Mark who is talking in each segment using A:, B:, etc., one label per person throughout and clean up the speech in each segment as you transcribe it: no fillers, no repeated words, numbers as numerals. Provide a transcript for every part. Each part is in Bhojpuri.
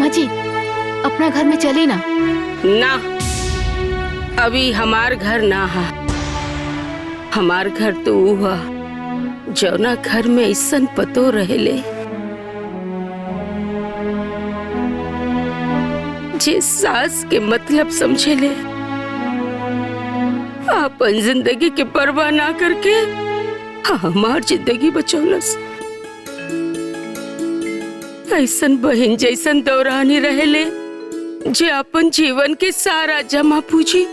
A: अम्मा जी अपना घर में चली ना।
B: ना, अभी हमार घर ना है। हमार घर तो हुआ जौना घर में ऐसन पतो रहेले जे सास के मतलब समझेले, अपन जिंदगी के परवाह ना करके हमार जिंदगी बचौलस। ऐसन बहन जैसन दौरानी रहेले जे अपन जीवन के सारा जमा पूंजी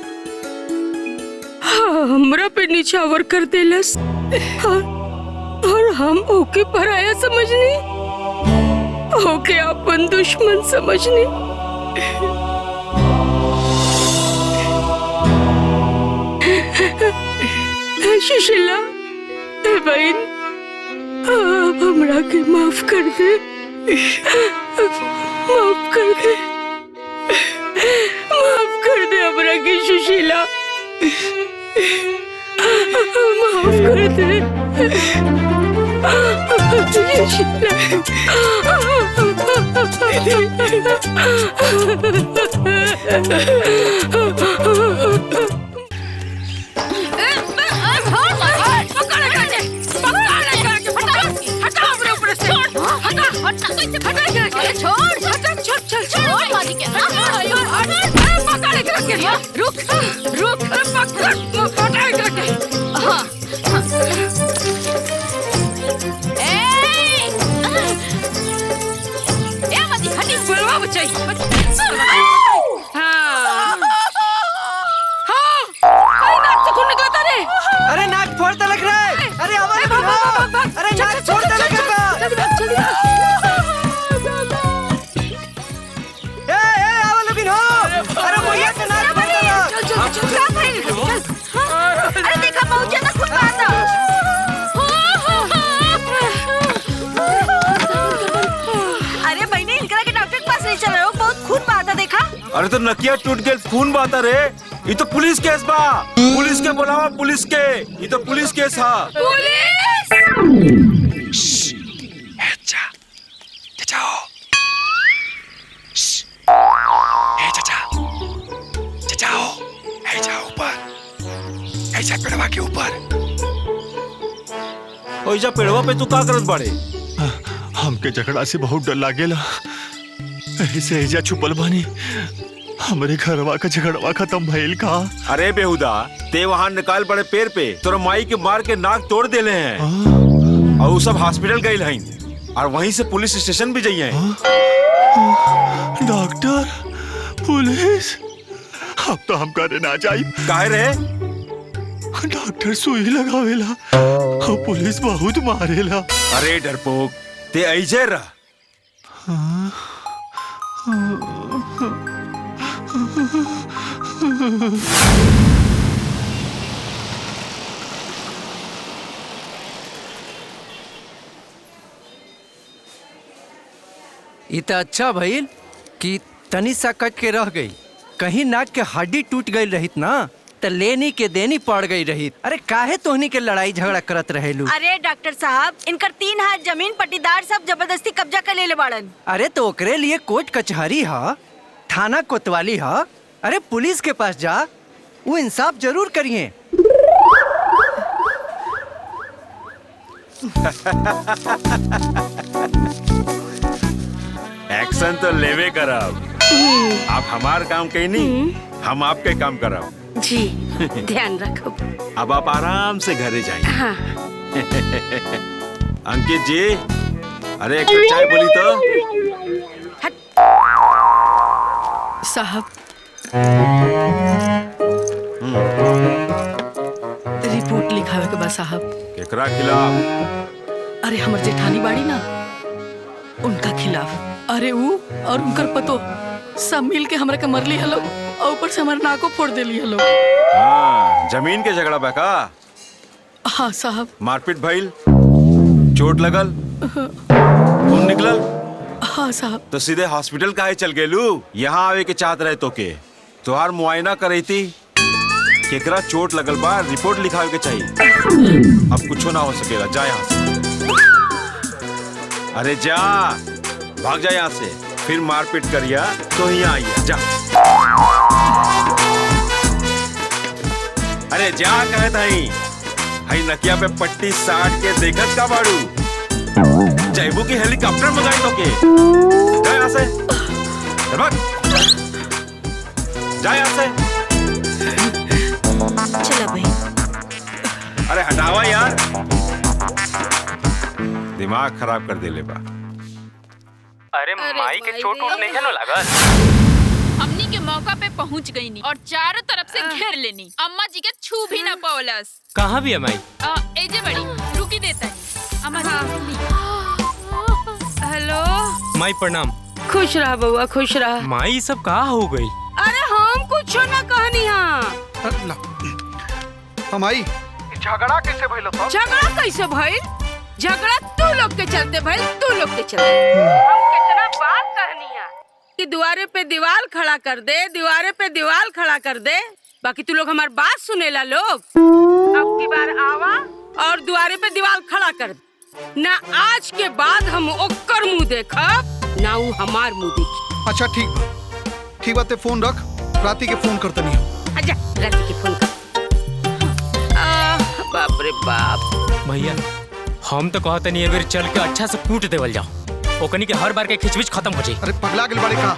B: हमरा पे निछावर कर देलस और हम ओके पराया समझनी, ओके अपन दुश्मन समझनी। सुशीला बहन, आप हमरा के माफ कर दे, माफ कर दे, माफ कर दे हमरा के सुशीला, माफ कर दे सुशीला।
C: अरे नाक फोड़ता लग रहा है। अरे हमारे अरे नाक फोड़ता लग रहा है। अरे भैया का नाक फोड़ता लग।
D: अरे देखा बहुत ज्यादा खून बहा था। अरे बहने इनकरा के डॉक्टर के पास ले चल रहे हो, बहुत खून बहा था देखा।
E: अरे तो नकिया टूट गया, खून बहाता रे। ये तो पुलिस केस बा, पुलिस के बुलावा, पुलिस के। ये तो पुलिस केस हा।
F: पेड़वा के ऊपर
E: ओइजा पेड़वा पे तू का करत बाड़े?
F: हमके झगड़ा से बहुत डर लागेला, ऐसे ऐजा छुपल बानी। हमरे घरवा का झगड़वा खत्म भइल का?
E: अरे बेहुदा, ते वहाँ निकाल पड़े पेड़ पे, तोरा माई के मार के नाक तोड़ देले हैं और वो सब हॉस्पिटल गए हैं और वहीं से पुलिस स्टेशन भी जाइए।
F: डॉक्टर, पुलिस, अब तो हम करे ना जाई।
E: काहे रे?
F: डॉक्टर सुई लगावेला और पुलिस बहुत मारेला।
E: अरे डरपोक, ते ऐजे रह।
C: ये तो अच्छा भइल कि तनी सा कट के रह गई। कहीं नाक के हड्डी टूट गई रहित ना तो लेनी के देनी पड़ गई रहित। अरे काहे तोहनी के लड़ाई झगड़ा करत रहेलू?
D: अरे डॉक्टर साहब, इनकर 3 हाथ जमीन पट्टीदार सब जबरदस्ती कब्जा कर ले बाड़न।
C: अरे तो ओकरे लिए कोर्ट कचहरी हा, थाना कोतवाली हा। अरे पुलिस के पास जा, वो इंसाफ जरूर करिए।
E: एक्शन तो लेवे करब। आप हमार काम कहीं नहीं, हम आपके काम करब।
B: जी ध्यान रखो।
E: अब आप आराम से घरे जाइए।
B: हाँ।
E: अंकित जी, अरे एक कप चाय बोली तो।
A: साहब, रिपोर्ट लिखावे के बाद साहब।
E: केकरा खिलाफ?
A: अरे हमर जेठानी बाड़ी ना, उनका खिलाफ। अरे वो और उनकर पतो सब मिल के हमरा के मरली हलो और ऊपर से हमार नाको फोड़ देली हलो।
E: हाँ, जमीन के झगड़ा बा का?
A: हाँ साहब।
E: मारपीट भइल, चोट लगल, खून निकलल।
A: हाँ साहब।
E: तो सीधे हॉस्पिटल काहे चल गेलू? यहाँ आवे के चाहत रहे तो के तोहार मुआयना करई थी। केकरा चोट लगल बा, रिपोर्ट लिखावे के चाहिए। अब कुछो ना हो सकेला, जा यहाँ से। अरे जा, भाग जा यहाँ से, फिर मारपीट करिया तो यहाँ आइए जा। अरे जा कहे थाई हई नकिया पे पट्टी साट के देखत का बाड़ू जयबू की हेलीकॉप्टर मंगाई तो के जा यहाँ से जा यहाँ से।
D: चला भाई।
E: अरे हटावा यार दिमाग खराब कर दे ले बा।
G: अरे माई के चोट उठ नहीं है ना लागत।
H: हमनी के मौका पे पहुंच गई नी और चारों तरफ से घेर लेनी। अम्मा जी के छू भी ना पावलस।
G: कहाँ भी है माई?
H: एजे बड़ी रुकी देता है अम्मा जी।
B: हेलो
G: माई प्रणाम।
B: खुश रहा बउआ खुश रहा।
G: माई सब कहाँ हो गई?
B: अरे हम कुछ ना कहनी हाँ।
I: हमाई झगड़ा कैसे भइल?
B: झगड़ा कैसे भइल? झगड़ा तू लोग के चलते भइल, तू लोग के चलते। हम कितना बात कहनी है कि दुआरे पे दीवार खड़ा कर दे, दुआरे पे दीवार खड़ा कर दे, बाकी तू लोग हमारी बात सुनेला लोग। अब की बार आवा और दुआरे पे दीवार खड़ा कर दे। ना आज के बाद हम ओकर मुंह देखब ना वो हमार मुंह देखी।
I: अच्छा ठीक बात है, फोन रख, राती के फोन करते नहीं हो।
B: आजा राती के फोन कर। बाप रे बाप।
G: भैया हम तो कहते नहीं है चल के अच्छा से कूट देवल जाओ ओकनी के हर बार के खिचबिच खत्म हो जाए।
I: अरे पगला गेल बड़े का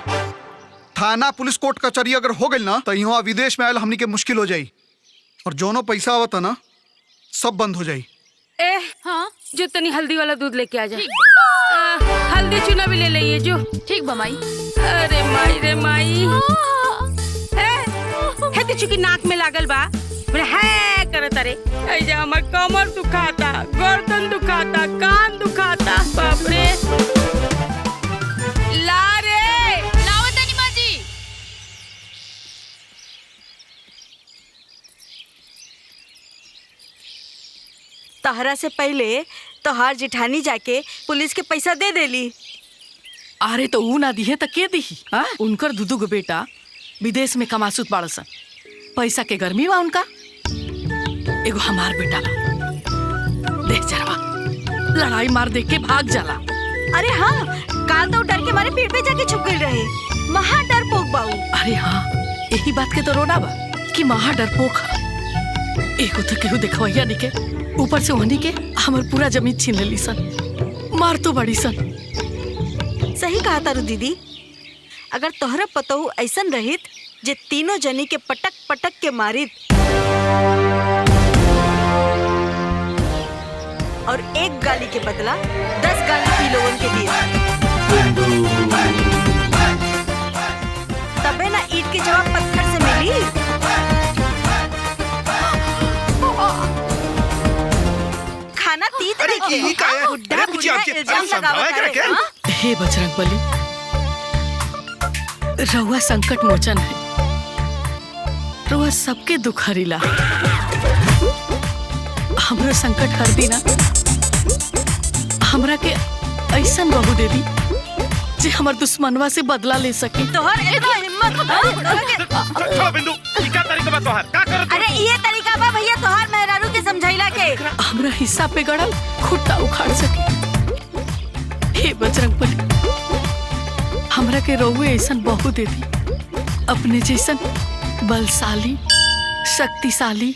I: थाना पुलिस कोर्ट कचहरी अगर हो गई ना तो यहाँ विदेश में आयल हमनी के मुश्किल हो जाई और जोनो पैसा आवता ना सब बंद हो जाई।
B: हाँ जो तनी हल्दी वाला दूध लेके आ जा। हल्दी चूना भी ले लिये जो।
H: ठीक बा माई।
B: अरे माई रे माई है तो चुकी नाक में लागल बा है करत। अरे ऐजा हमर कमर दुखाता, गर्दन दुखाता, कान दुखाता। बाप रे ला रे
H: लाओ तनी माँ जी।
D: तहरा से पहले तोहार जेठानी जाके पुलिस के पैसा दे देली।
A: अरे तो ऊ ना दिहे तो के दिही? हाँ उनकर दुदू गो बेटा विदेश में कमासुत बाड़सन, पैसा के गर्मी बा उनका। एगो हमार बेटा बा देख जरवा लड़ाई मार देख के भाग जाला।
D: अरे हाँ काल तो डर के मारे पेड़ पे जाके छुप गई रहे। महा डरपोक बाऊ।
A: अरे हाँ यही बात के तो रोना बा कि महा डरपोक है। एगो तो केहू देखवैया नहीं के ऊपर से वहनी के हमर पूरा जमीन छीन लेली सन, मार तो बड़ी सन।
D: सही कहा तारू दीदी, अगर तोहरा पतहू ऐसन रहित जे तीनों जनी के पटक पटक के मारित और एक गाली के बदला 10 गाली पी लोगन के दिए, तबे ना ईंट के जवाब पत्थर से मिली। खाना तीत रखे बुड्ढा बुड्ढा इल्जाम लगावत रहे।
A: हे बजरंगबली रउआ संकट मोचन है, रउआ सबके दुख हरिला। हमरा संकट हर दी ना, हमरा के ऐसन बहू दे दी जे हमर दुश्मनवा से बदला ले सके।
D: तोहर इतना हिम्मत
E: बिंदु क्या तरीका बा तोहर का करत?
D: अरे ये तरीका बा भैया तोहर मेहरारू के समझाइला के
A: हमरा हिस्सा पे गड़ल खुट्टा उखाड़ सके। हे बजरंगबली हमरा के रउए ऐसन बहू दे दी, अपने जैसन बलशाली शक्तिशाली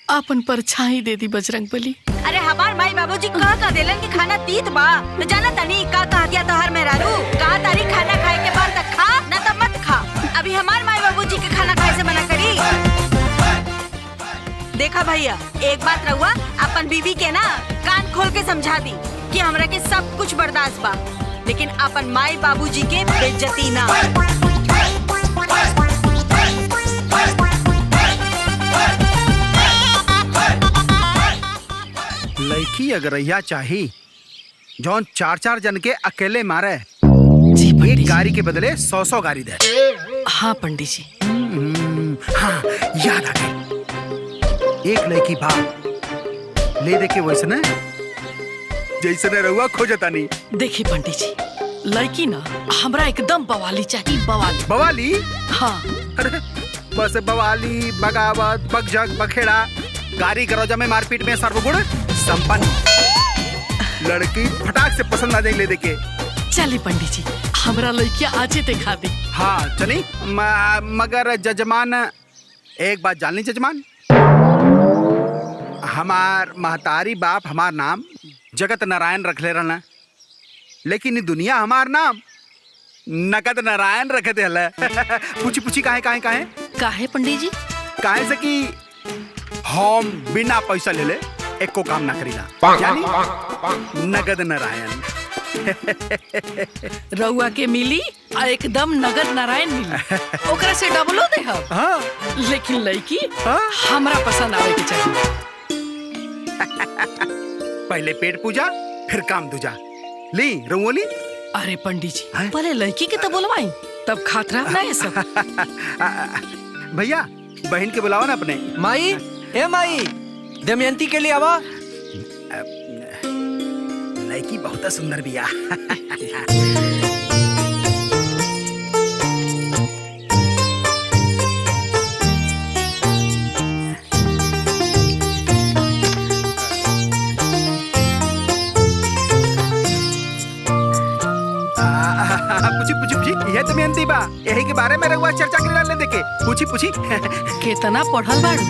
A: अपन परछाई दे दी बजरंगबली।
D: अरे हमार माई बाबूजी कह देलन कि खाना तीत बा तो जाना तनी का कह दिया तोहर मेहरारू का तारी खाना खाए के बाद तक खा ना तो मत खा। अभी हमार माई बाबूजी के खाना खाए से मना करी। देखा भैया एक बात रहुआ अपन बीवी के ना कान खोल के समझा दी कि हमरा के सब कुछ बर्दाश्त बा, लेकिन अपन माई बाबूजी के बेइज्जती ना।
J: लड़की अगर रहिया चाही जौन 4-4 जन के अकेले मारे,
A: जी पंडित
J: एक
A: जी।
J: गाड़ी के बदले 100-100 गाड़ी दे।
A: हाँ पंडित जी।
J: हाँ याद आ गई, एक लड़की बा ले दे के वैसने जैसने रहुआ खोजता नहीं।
A: देखी पंडित जी लड़की ना हमरा एकदम बवाली चाहिए, बवाली।
J: बवाली?
A: हाँ
J: अरे बस बवाली बगावत बगजग बखेड़ा गाड़ी गरोजा में मारपीट में सर्वगुण संपन्न लड़की फटाक से पसंद आ जाए ले दे के।
A: चलिए पंडित जी हमरा लड़किया आजे दिखा दे।
J: हाँ चली मगर जजमान एक बात जान ली जजमान, हमार महतारी बाप हमार नाम जगत नारायण रखले रहना, लेकिन दुनिया हमार नाम नगद नारायण रख दे। पूछी पूछी काहे काहे काहे
A: काहे पंडित जी?
J: काहे से कि हम बिना पैसा ले ले एको काम ना करीला, यानी नगद नारायण।
A: रउआ के मिली आ एकदम नगद नारायण मिली, ओकरा से डबलो दे हम।
J: हाँ।
A: लेकिन लड़की हमरा पसंद आवे के चाहिए।
J: पहले पेट पूजा फिर काम दूजा। ली रंगोली।
A: अरे पंडित जी पहले लड़की के तो बोलवाई, तब खातरा ना ये सब।
J: भैया बहन के बुलावा ना अपने।
C: माई, ए माई, दमयंती के लिए आवा।
J: लड़की बहुत सुंदर बिया। पूछी पूछी पूछी यह दमयंती बा, यही के बारे में रहुआ चर्चा करे ले देखे। पूछी पूछी
A: कितना पढ़ल बाड़ू?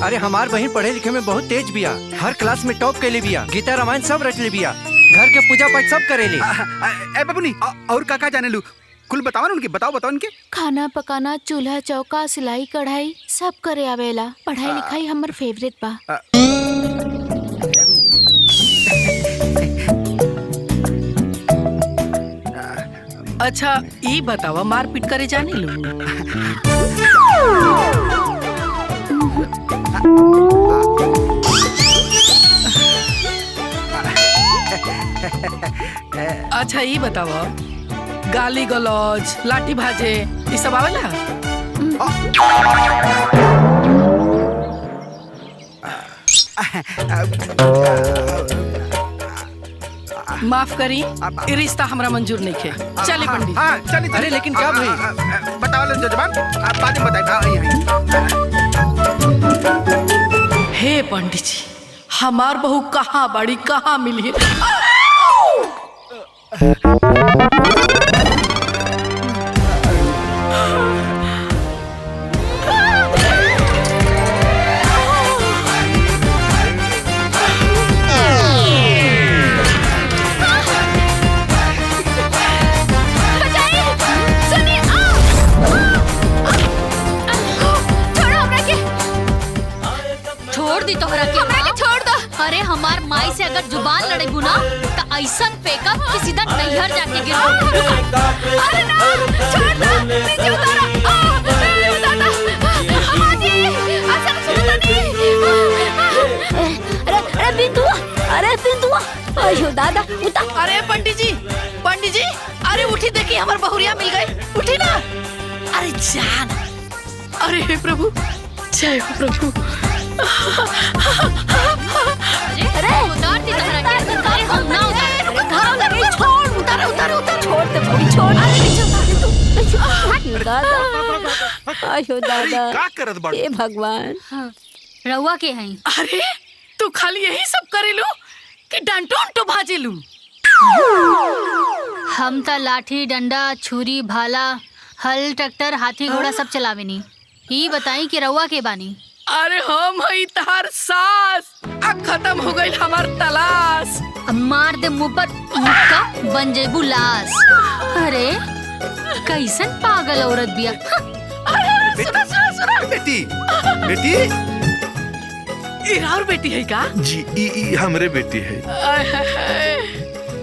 C: अरे हमार बहन पढ़े लिखे में बहुत तेज बिया, हर क्लास में टॉप कैले बिया, गीता रामायण सब रच ले बिया, घर के पूजा पाठ सब करेली।
J: ए बबुनी और काका जाने लू कुल बताओ ना उनके, बताओ बताओ उनके।
K: खाना पकाना, चूल्हा चौका, सिलाई कढ़ाई सब करे आवेला। पढ़ाई लिखाई हमर फेवरेट बा।
A: अच्छा ई बतावा मारपीट करे जाने लू? अच्छा ये बतावा गाली गलौज, लाठी भाजे ये सब आवेला? माफ करी, ये रिश्ता हमरा मंजूर नहीं है। चलिए पंडित।
J: हाँ चलिए।
C: अरे लेकिन क्या भाई?
J: बताओ ले जजमान, आप बाद में बताइए।
A: हे पंडित जी, हमार बहू कहाँ बड़ी कहाँ मिली है?
K: अरे हमार माई से अगर जुबान लड़ेबू ना तो ऐसा फेंकब कि सीधा नैहर जाके गिरबू। अरे ना छोड़ दो, नीचे उतारो। दादा अम्माजी असल सुनो नहीं। अरे बिंदुआ, अरे बिंदुआ, अयो दादा उठा।
A: अरे पंडित जी, अरे उठी, देखी हमार बहुरिया मिल गई, उठी ना। अरे जान, अरे हे प्रभु, जय हो प्रभु।
K: अरे उतार दी तहरा के, अरे हम ना उतार। छोड़, उतार छोड़ दे बड़ी, छोड़। अरे नीचे उतार दे तू। दादा आयो दादा,
J: का करत बाड़ू?
K: हे भगवान, रउआ के हैं?
A: अरे तू खाली यही सब करेलू कि डंटो उंटो भाजेलू?
K: हम त लाठी डंडा छुरी भाला हल ट्रैक्टर हाथी घोड़ा सब चलावेनी। ई बताई कि रउआ के बानी?
A: अरे हम हई तार सास, अब खत्म हो गई हमार तलाश।
K: मार दे मुंह पर मुक्का, बन जेबू लाश। अरे कैसन पागल औरत बिया।
A: अरे सुना
F: बेटी, बेटी
A: इरार बेटी है का?
F: जी ई हमरे बेटी है।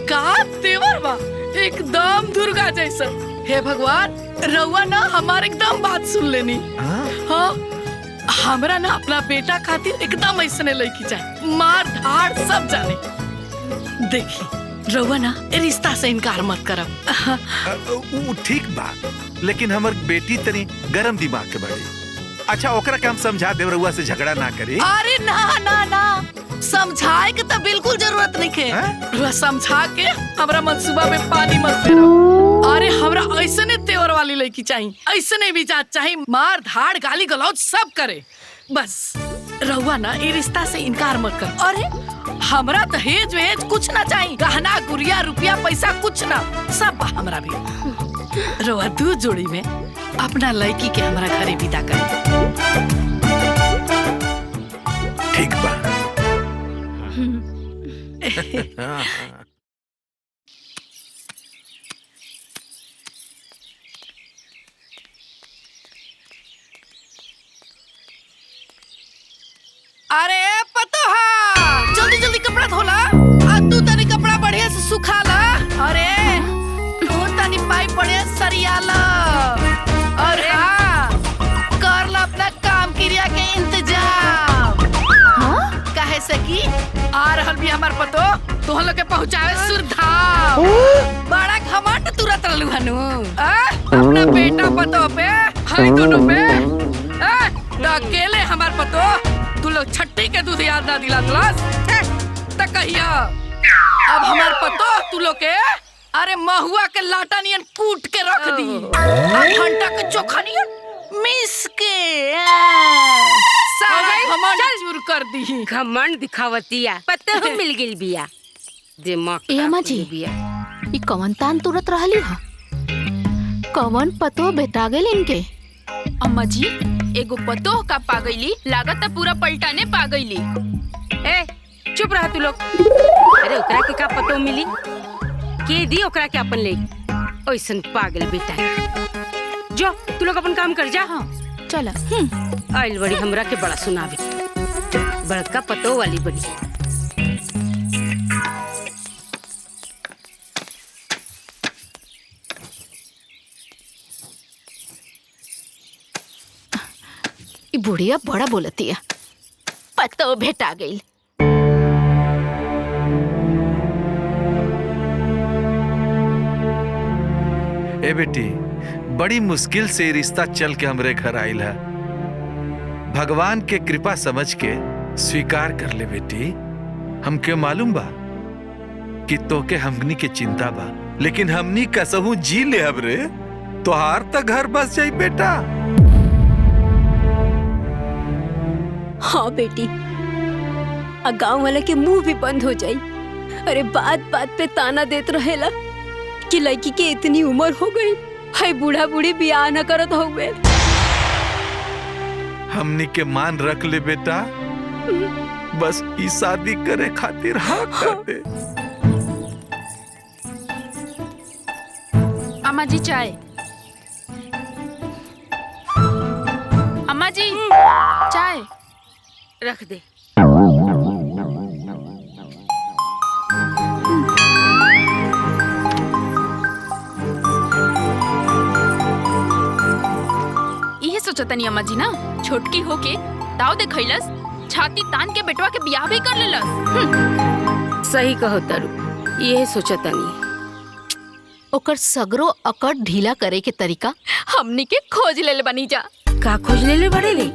A: का तेवर बा, एकदम दुर्गा जैसा। हे भगवान, रउआ ना हमार एकदम बात सुन लेनी। हाँ हमरा ना अपना बेटा खातिर एकदम ऐसने लड़की चाहिए, मार धाड़ सब जाने। देखी रउआ ना रिश्ता से इनकार मत करब।
F: ठीक बा, लेकिन हमर बेटी तनी गरम दिमाग के बड़ी। अच्छा ओकरा के हम समझा देव, रउआ से झगड़ा ना करे।
A: अरे ना, समझाए के तो बिल्कुल जरूरत नहीं है। समझा के हमरा मंसूबा में पानी मत फेरो। अरे हमरा ऐसने तेवर वाली लड़की चाहिए, ऐसने भी जात चाहिए, मार धाड़ गाली गलौज सब करे। बस रउआ ना ये रिश्ता से इनकार मत कर। अरे हमरा दहेज वेज कुछ ना चाहिए, गहना गुड़िया रुपया पैसा कुछ ना, सब बा हमरा भी। रोआ दू जोड़ी में अपना लड़की के हमरा घरे विदा कर।
L: ठीक बा।
A: अरे पतोहा, जल्दी जल्दी कपड़ा धोला, आ तू तनी कपड़ा बढ़िया से सुखाला। अरे तू तनी पाइप बढ़िया से सरियाला। और हाँ, कर ला अपना काम क्रिया के इंतजाम। हाँ? काहे से कि आ रहल भी हमार पतो तुहन लोग के पहुँचावे सुरधाम। बड़ा घमंड तुरंत रहलू हनु। अपना बेटा पतो पे, हाय दोनों पे, अकेले हमार पतो तू लोग छट्टी के दूध याद ना दिला क्लास तक कहिया। अब हमार पतो तू लोग के अरे महुआ के लाटा नियन कूट के रख दी, घंटा के चोखा नियन मिस के सारा घमंड चूर कर दी।
B: घमंड दिखावतिया पत्ते हो मिल गेल बिया दिमाग।
K: ए अम्मा जी, ई कवन तान तुरत रहली ह? कवन पतो बेटा गेल इनके?
H: अम्मा जी एगो पतो का पागैली लागत पूरा पलटाने पागैली।
B: ए चुप रह तू लोग। अरे ओकरा के का पतो मिली के दी ओकरा के अपन ले ओइसन पागल बेटा। जो तू लोग अपन काम कर जा।
K: हाँ चला।
B: आइल बड़ी हमरा के बड़ा सुनावे, बड़का पतो वाली बड़ी।
K: ई बुढ़िया बड़ा बोलतिया, पतो भेटा गई।
L: ए बेटी, बड़ी मुश्किल से रिश्ता चल के हमरे घर आइल है। भगवान के कृपा समझ के स्वीकार कर ले बेटी। हमके मालूम बा कि तोके हमनी के चिंता बा, लेकिन हमनी कसहू जी ले अब रे। तोहार तक घर बस जाई बेटा।
M: हाँ बेटी, गांव वाला के मुंह भी बंद हो जाई। अरे बात बात पे ताना देत रहेला कि लड़की के इतनी उम्र हो गई, हाय बूढ़ा बूढ़ी बियाह न करत होगे।
L: हमनी के मान रख ले बेटा, बस ई शादी करे खातिर हाँ कर दे।
H: अम्मा जी चाय। अम्मा जी चाय
B: रख दे।
H: यही सोचतनी अम्मा जी ना, छोटकी होके दाव दे खैलस, छाती तान के बेटवा के बियाह भी कर लेलस।
B: सही कहो तारू, यही सोचतनी।
K: ओकर सगरो अकड़ ढीला करे के तरीका हमनी के खोज ले बनी जा।
B: का खोज ले बड़े रे?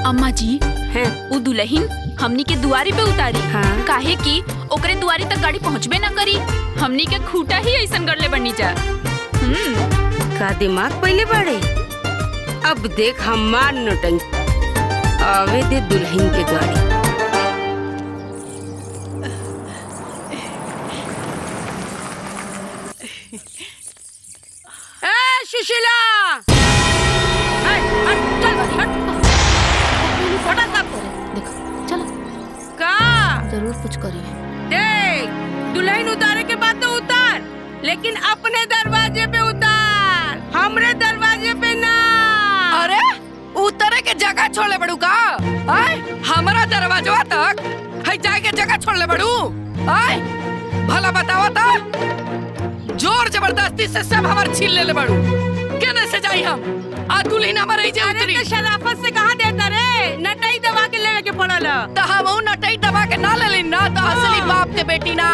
H: अम्मा जी
B: हैं
H: उ दुल्हन हमनी के दुआरी पे उतारी।
B: हाँ?
H: काहे कि ओकरे दुआरी तक गाड़ी पहुँचबे ना करी, हमनी के खूटा ही ऐसन कर ले बनी जा।
B: का दिमाग पहले बड़े। अब देख हमार नौटंकी आवे दे दुल्हन के गाड़ी। ए सुशीला, का
K: जरूर कुछ करिए।
B: देख, दुल्हन उतारे के बाद तो उतार, लेकिन अपने दरवाजे पे उतार, हमरे दरवाजे पे ना।
A: अरे उतरे के जगह छोड़ले बड़ू का? आय हमारा दरवाजा तक है जाए के जगह छोड़ले बड़ू? आय भला बताओ तो, जोर जबरदस्ती से सब हमार छीन ले बड़ू। केने से जाई हम? आ दुल्हन हमारे ही जाए उतरी।
B: शराफत से कहा देता रे, नटाई दबा के लेवे के पड़ल।
A: तो हम ऊ नटाई दबा के ना ले ना, तो असली बाप के बेटी ना।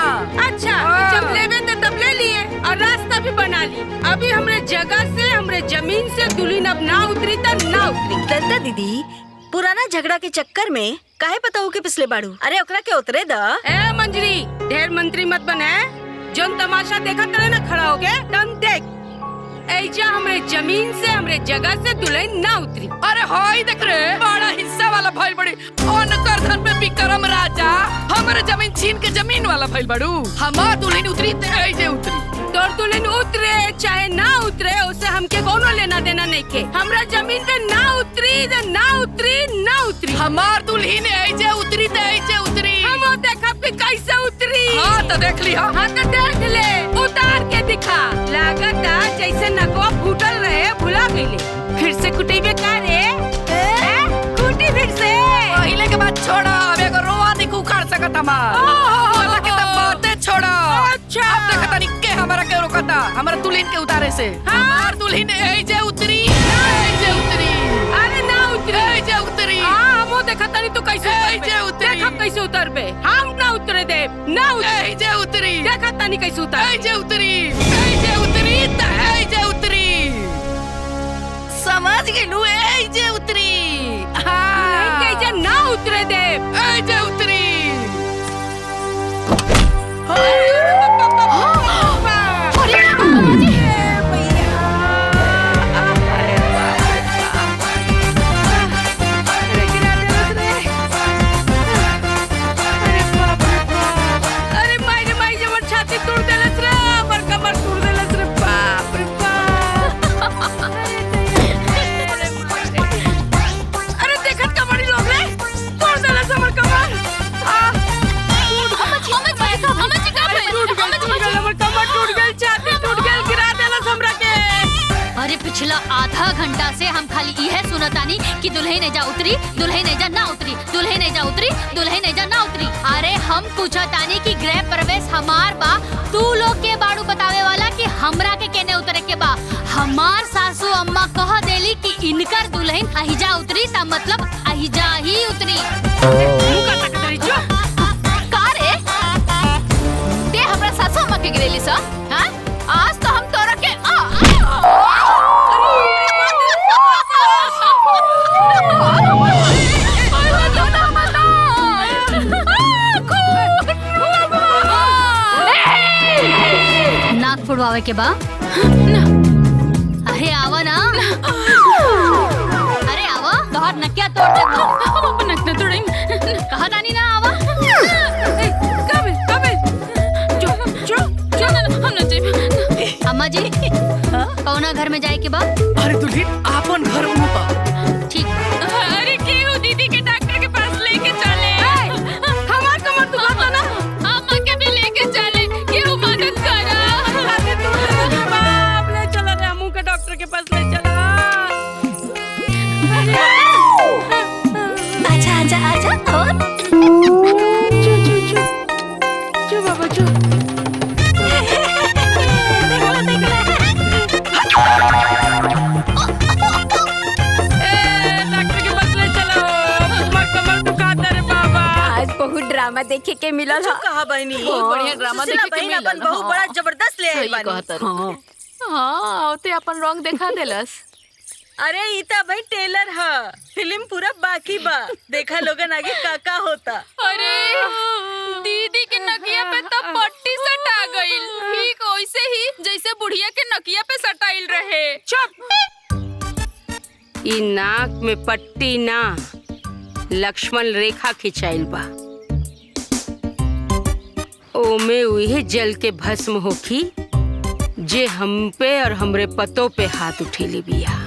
B: अच्छा जब लेवे तो तब ले लिए और रास्ता भी बना ली। अभी हमरे जगह से, हमरे जमीन से दुल्हन अब ना उतरी तो ना उतरी।
D: दद्दा दीदी, पुराना झगड़ा के चक्कर में काहे पता के पिछले बाड़ू? अरे ओकरा के उतरे द।
B: ए मंजरी, ढेर मंत्री मत बने। जोन तमाशा देखा करे ना खड़ा होके, तम देख। एजा हमरे जमीन से हमरे जगह से दुल्हन ना उतरी।
A: अरे हाय देख रे, बड़ा हिस्सा वाला भइल बड़ी अनकर धन पे विक्रम राजा हमारे जमीन छीन के जमीन वाला भइल बड़ू। हमार दुल्हन उतरी ते ऐसे उतरी।
B: तोर दुल्हन उतरे चाहे ना उतरे उससे हमके कोनो लेना देना नहीं के। हमरा जमीन पे ना उतरी तो ना उतरी ना उतरी।
A: हमार दुल्हन ऐसे उतरी ते ऐसे उतरी।
B: हम देखा पे कैसे उतरी।
A: हाँ तो देख ली।
B: हाँ तो देख ले, उतार के दिखा। लागता जैसे नकवा फूटल रहे भुला गईले। फिर से कुटेबे का रे? कुटी फिर से।
A: पहले के बात छोड़ा, अब एगो रोआ नहीं उखाड़ सकत हमार। वाला के तब बातें छोड़ा।
B: अच्छा
A: अब देखता नहीं के हमारा के रोकता हमारा दुल्हन के उतारे से। हमार दुल्हन ऐसे उतरी ऐसे उतरी।
B: अरे ना उतरी
A: ऐसे उतरी।
B: हाँ हम देखता नहीं तू कैसे
A: ऐसे उतरी।
B: देख हम कैसे उतर बे। हम ना उतरे दे ना उतरी।
A: ऐसे उतरी।
B: देखता नहीं कैसे उतर।
A: ऐसे उतरी ऐसे उतरी ऐसे उतरी। समझ गेलू ऐसे उतरी।
B: नहीं कैसे ना उतरे दे।
A: ऐसे उतरी।
B: अरे माई रे माई जब छाती तोड़ देलस रे, हमर कमर तोड़ देलस रे। बाप रे बाप। अरे देखत कमरी लोग रे, तोड़ देलस हमर कमर। हमर कमर टूट गइल, छाती टूट गइल, गिरा देलस हमरा के।
K: अरे पिछला आधा घंटा से हम खाली इहे सुनतानी कि दुल्हन एजा उतरी, दुल्हन एजा ना उतरी, दुल्हन एजा उतरी, दुल्हन एजा ना उतरी। अरे हम पूछतानी कि गृह प्रवेश हमार बा, तू लोग के बाड़ू बतावे वाला कि हमरा के केने उतरे के बा। हमार सासू अम्मा कह देली कि इनकर दुल्हन अहिजा उतरी ता मतलब अहिजा ही उतरी। का रे? ते हमरा सासू अम्मा के गिरेली सा? हां? आज तो हम तोरा के नाक फुड़वावे के बा? अरे आवा ना। अरे आवा, तोहर नकिया तोड़ दे। हम नक न तोड़ें। कहा तानी ना आवा। हम न जाइब। अम्मा जी कौना घर में जाए के बा?
A: अरे दुल्हन आपन घर में बा।
K: ठीक।
H: अरे केहू दीदी के डॉक्टर के पास लेके चले।
B: हमार कमर दुखाता ना,
H: अम्मा के भी लेके चले। केहू मदद करा।
B: छाती तोड़ देलस रे बाप। ले चला रे, हमू के डॉक्टर के पास ले चला।
K: आजा आजा आजा और
B: चु बाबा चु।
M: बहुत ड्रामा देखे के मिला था।
D: कहा बहनी
M: बहुत बढ़िया ड्रामा देखे के मिला।
D: अपन बहू बड़ा जबरदस्त ले आई बानी।
H: हाँ ते अपन रंग दिखा देलस।
D: अरे ईता भाई टेलर ह, फिल्म पूरा बाकी बा। देखा लोगन आगे काका होता।
H: अरे दीदी के नकिया पे तो पट्टी सटा गइल, ठीक वैसे ही जैसे बुढ़िया के नकिया पे सटाइल रहे।
B: चुप। ई नाक में पट्टी ना, लक्ष्मण रेखा खिंचाइल बा। ओमे उहे जल के भस्म होखी जे हम पे और हमरे पतों पे हाथ उठेले बिया।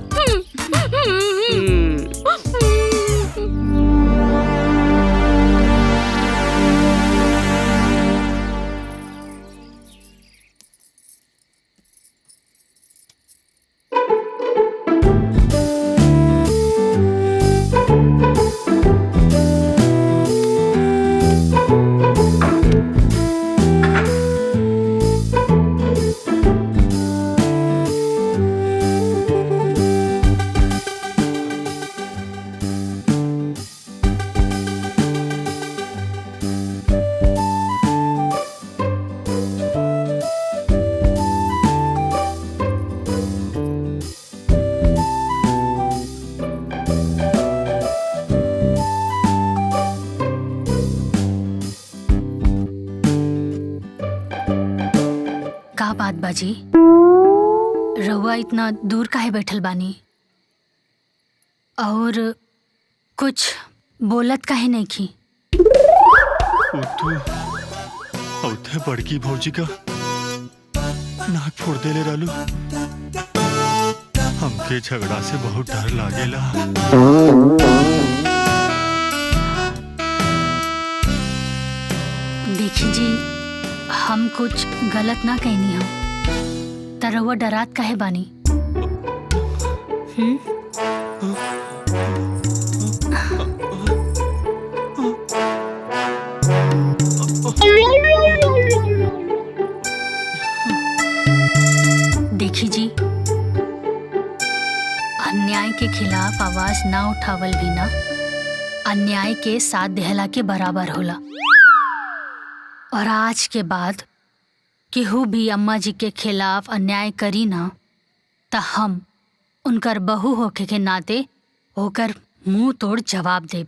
K: रहुआ इतना दूर काहे बैठल बानी और कुछ बोलत काहे नहीं की?
F: उठे बड़की भौजी का नाक फोड़ देले रहलू। हमके झगड़ा से बहुत डर लागेला।
K: देखी जी, हम कुछ गलत ना कहनी हम, त रहुआ डरात काहे बानी? देखी जी, अन्याय के खिलाफ आवाज ना उठावल भी ना अन्याय के साथ देहला के बराबर होला। और आज के बाद केहू भी अम्मा जी के खिलाफ अन्याय करी ना त हम उनकर बहू होके के नाते होकर मुंह तोड़ जवाब देब।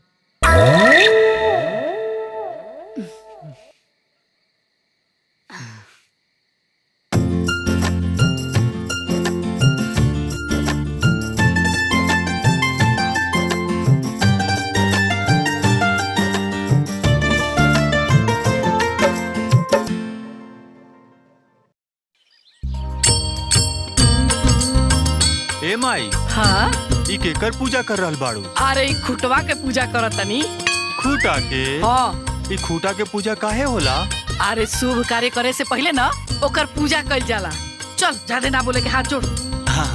F: ए माई,
A: हाँ
F: ई केकर पूजा कर रहल बाड़ू?
A: अरे ई खुटवा के पूजा करत तनी।
F: खूटा के?
A: हाँ।
F: ई खूटा के पूजा काहे होला?
A: अरे शुभ कार्य करे से पहले ना ओकर पूजा कइल जाला। चल ज्यादा ना बोले के हाथ जोड़।
F: हाँ।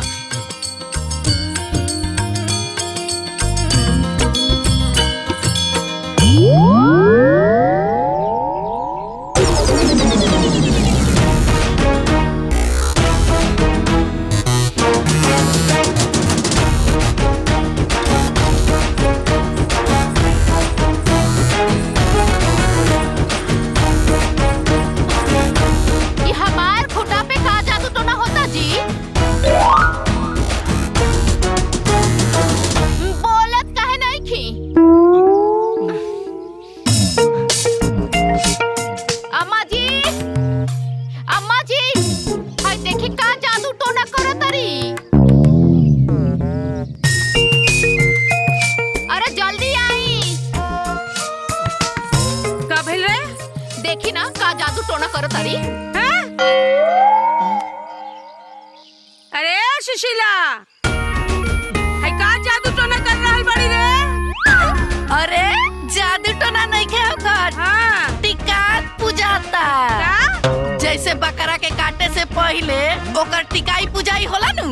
A: जैसे बकरा के काटे से पहले ओकर टिकाई पुजाई होला नु,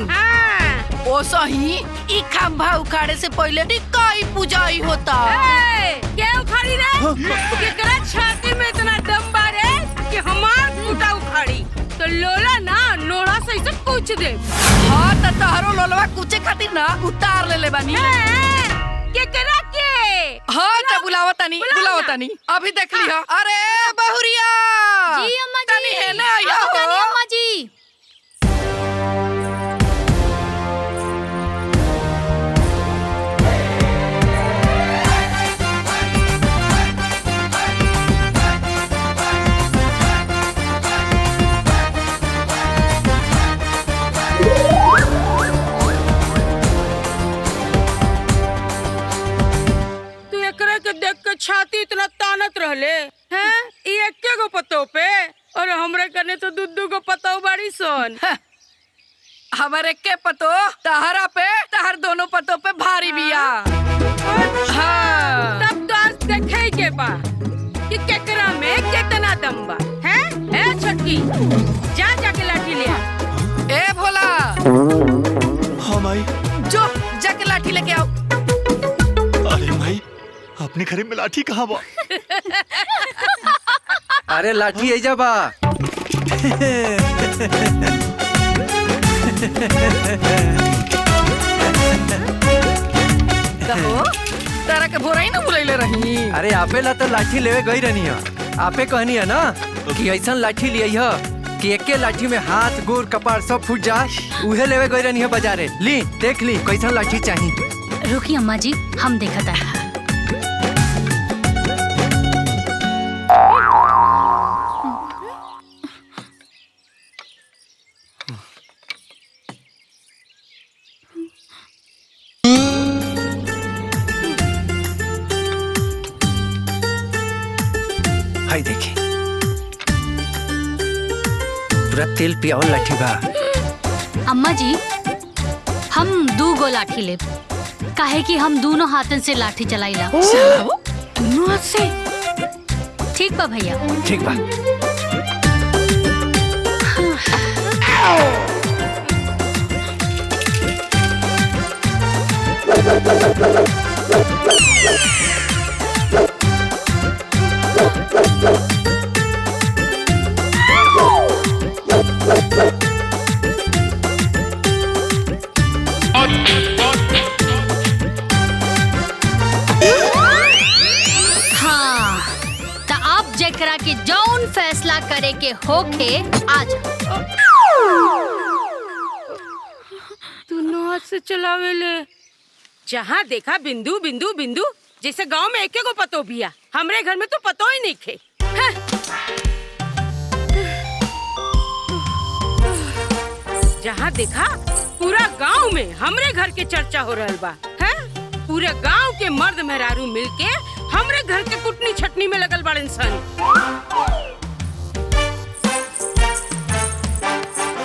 A: ओ सही ई खंभा उखाड़े से पहले टिकाई पुजाई होता।
B: क्या उखाड़ी रे? केकरा छाती में इतना दम बारे कि हमार खूटा उखाड़ी? तो लोला ना लोड़ा से इसे कुछ दे।
A: हाँ तो तहरो लोलवा कुचे खातिर ना उतार ले ले बानी।
B: केकरा के?
A: हाँ तो बुलावा तनी अभी देख लिया। अरे बहुरिया
K: जी अम्मा जी।
A: तनी है ना आया हो
K: अम्मा जी।
B: देख के छाती इतना तानत रहले हैं? एके गो पतो पे और हमरे कने तो दू गो पतो बाड़ी सन।
A: हमारे के पतो तहरा पे तहर दोनों पतो पे भारी बिया।
B: हाँ। तब तो आज देखे के बा कि केकरा में कितना दम बा हैं? ए छटकी जा जाके लाठी ले आ।
A: ए भोला।
F: हाँ माई।
A: जो जाके लाठी लेके आओ।
F: अरे माई अपने घरे में लाठी कहाँ बा?
C: अरे लाठी आई जा बा।
A: तारा के बोराई ना बुलैले रही।
C: अरे आपे ला तो लाठी लेवे गई रहनी है। आपे कहनी है ना कि ऐसा लाठी लिया है कि एके लाठी में हाथ गोर कपार सब फूट जा। उहे लेवे गई रहनी है बाजारे। ली देख ली कैसा लाठी चाहिए।
K: रुकी अम्मा जी हम देखता है।
C: हाय देखी पूरा तेल पियावल लाठी बा।
K: अम्मा जी हम 2 गो लाठी लेब काहे कि हम दोनों हाथन से लाठी चलाइला।
A: दोनों हाथ से?
K: ठीक बा भैया।
C: ठीक बा।
K: हाँ तो आप जेकरा के जौन फैसला करे के होके आज
B: दोनों हाथ से चलावेले। जहाँ देखा बिंदु बिंदु बिंदु, जैसे गांव में एक को पतो बिया। हमरे घर में तो पतो ही नहीं खे। जहाँ देखा पूरा गांव में हमरे घर के चर्चा हो रहल बा। है पूरे गांव के मर्द मेहरारू मिलके हमरे घर के कुटनी छटनी में लगल बाड़न सन।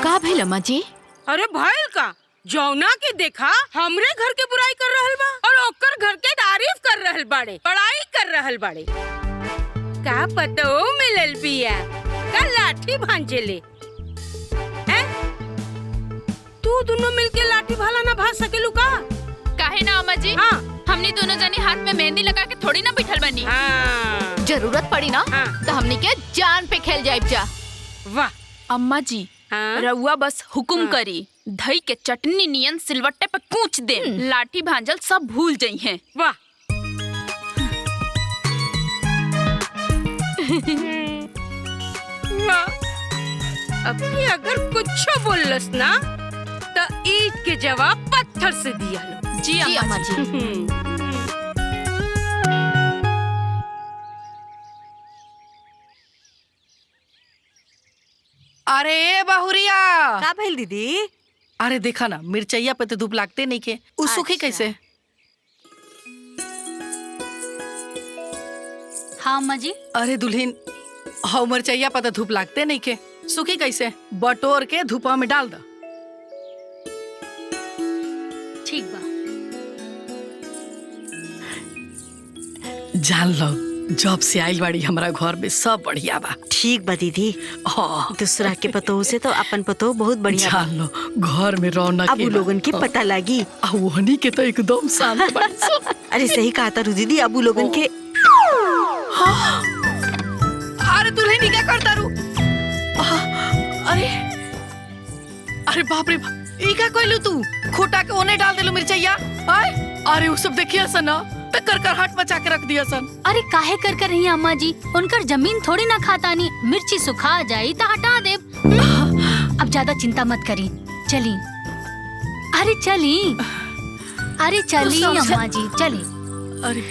H: का भइल अम्मा जी?
B: अरे भइल का, जौना के देखा हमरे घर के बुराई कर रहल बा और ओकर घर के तारीफ कर रहल बाड़े, बड़ाई कर रहल बाड़े। का पतो मिलल बिया का लाठी भांजेले। तू दोनों मिलके लाठी भाला ना भाज सकेलू का?
H: काहे ना अम्मा जी?
B: हाँ।
H: हमनी दोनों जने हाथ में मेहंदी लगा के थोड़ी ना बिठल बनी।
B: हाँ।
H: जरूरत पड़ी ना तो हमनी के जान पे खेल जाए जा।
B: वाह
H: अम्मा जी रउआ बस हुकुम करी, दही के चटनी नियन सिलवट्टे पे कूच दे, लाठी भांजल सब भूल जाई हैं।
B: वाह वाह। अभी अगर कुछ बोलस ना तो ईट के जवाब पत्थर से दिया लो।
H: जी अम्मा जी।
A: अरे बहुरिया
D: का भइल दीदी?
A: अरे देखा ना मिर्चैया पे तो धूप लागते नहीं के, उ सूखी कैसे?
K: हाँ अम्मा जी।
A: अरे दुल्हन हाउ मिर्चैया पे तो धूप लागते नहीं के, सूखी कैसे? बटोर के धूपा में डाल दो।
K: ठीक बा।
A: जान लो जब से आइल बाड़ी हमारा घर में सब बढ़िया बा।
D: ठीक बा दीदी। दूसरा के पतो से तो अपन पतो बहुत बढ़िया बा।
A: जान लो घर में रौनक
D: अब लोगन के पता लागी।
A: वहनी के तो एकदम शांत बाड़ी।
D: अरे सही कहा था दीदी, अब लोगन के।
A: अरे दुल्हन क्या करता रू? अरे अरे बाप रे बाप, ई का कोइलू तू? खोटा के ओने डाल देलू मिर्चैया। अरे वो सब देखिए सना कर कर हट बचा के रख दिया सन।
K: अरे काहे कर कर रही अम्मा जी, उनकर जमीन थोड़ी ना खातानी, मिर्ची सुखा जाई तो हटा दे। अब ज्यादा चिंता मत करी, चली। अरे चली, अरे चली अम्मा जी चली।
A: अरे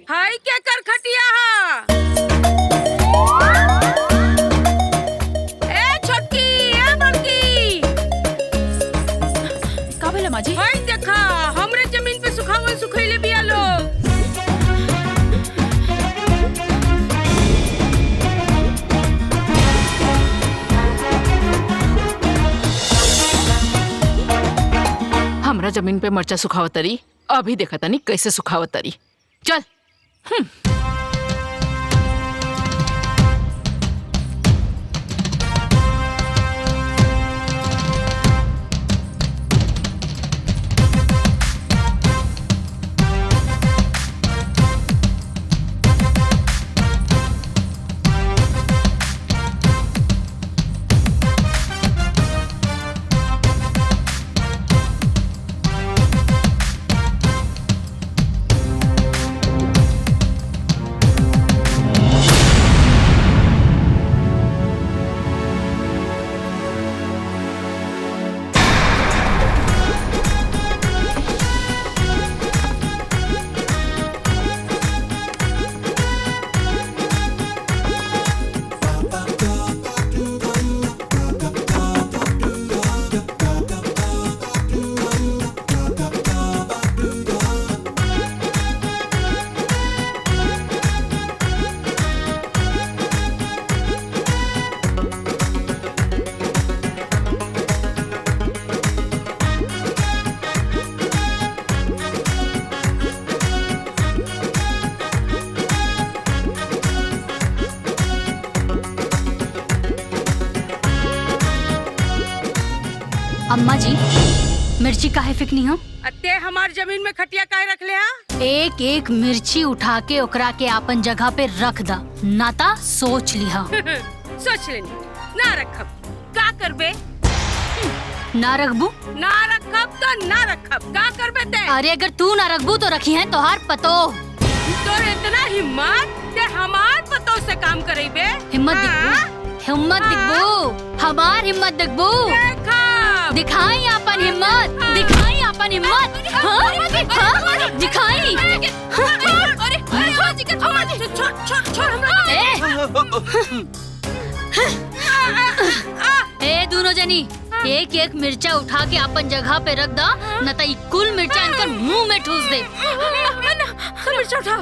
B: हाय क्या कर खटिया हा?
H: जी
B: भाई देखा हमरे जमीन पे सुखावल सुखैले बिया लोग।
H: हमरा जमीन पे मर्चा सुखावतरी, अभी देखा तनी कैसे सुखावतरी। चल।
K: अम्मा जी मिर्ची काहे फेंकनी हो?
B: अत्ते हमार जमीन में खटिया काहे रख ले हा?
K: एक एक मिर्ची उठा के ओकरा के आपन जगह पे रख दा, नाता सोच लिहा।
B: सोच लेनी ना रखब का करबे?
K: ना रखबू?
B: ना रखब तो ना रखब का करबे ते?
K: अरे अगर तू ना रखबू तो रखी है तोहार पतो।
B: तोर इतना हिम्मत ते हमार पतो से काम करेबे?
K: हिम्मत दिखबू, हिम्मत दिखबू, हमार हिम्मत दिखबू। दिखाई अपन हिम्मत, दिखाई अपन हिम्मत। हाँ? हाँ? दिखाई। ए दोनों जनी एक एक मिर्चा उठा के अपन जगह पे रख दा, न तो कुल मिर्चा इनकर मुंह में ठूस दे।
B: मिर्चा उठा,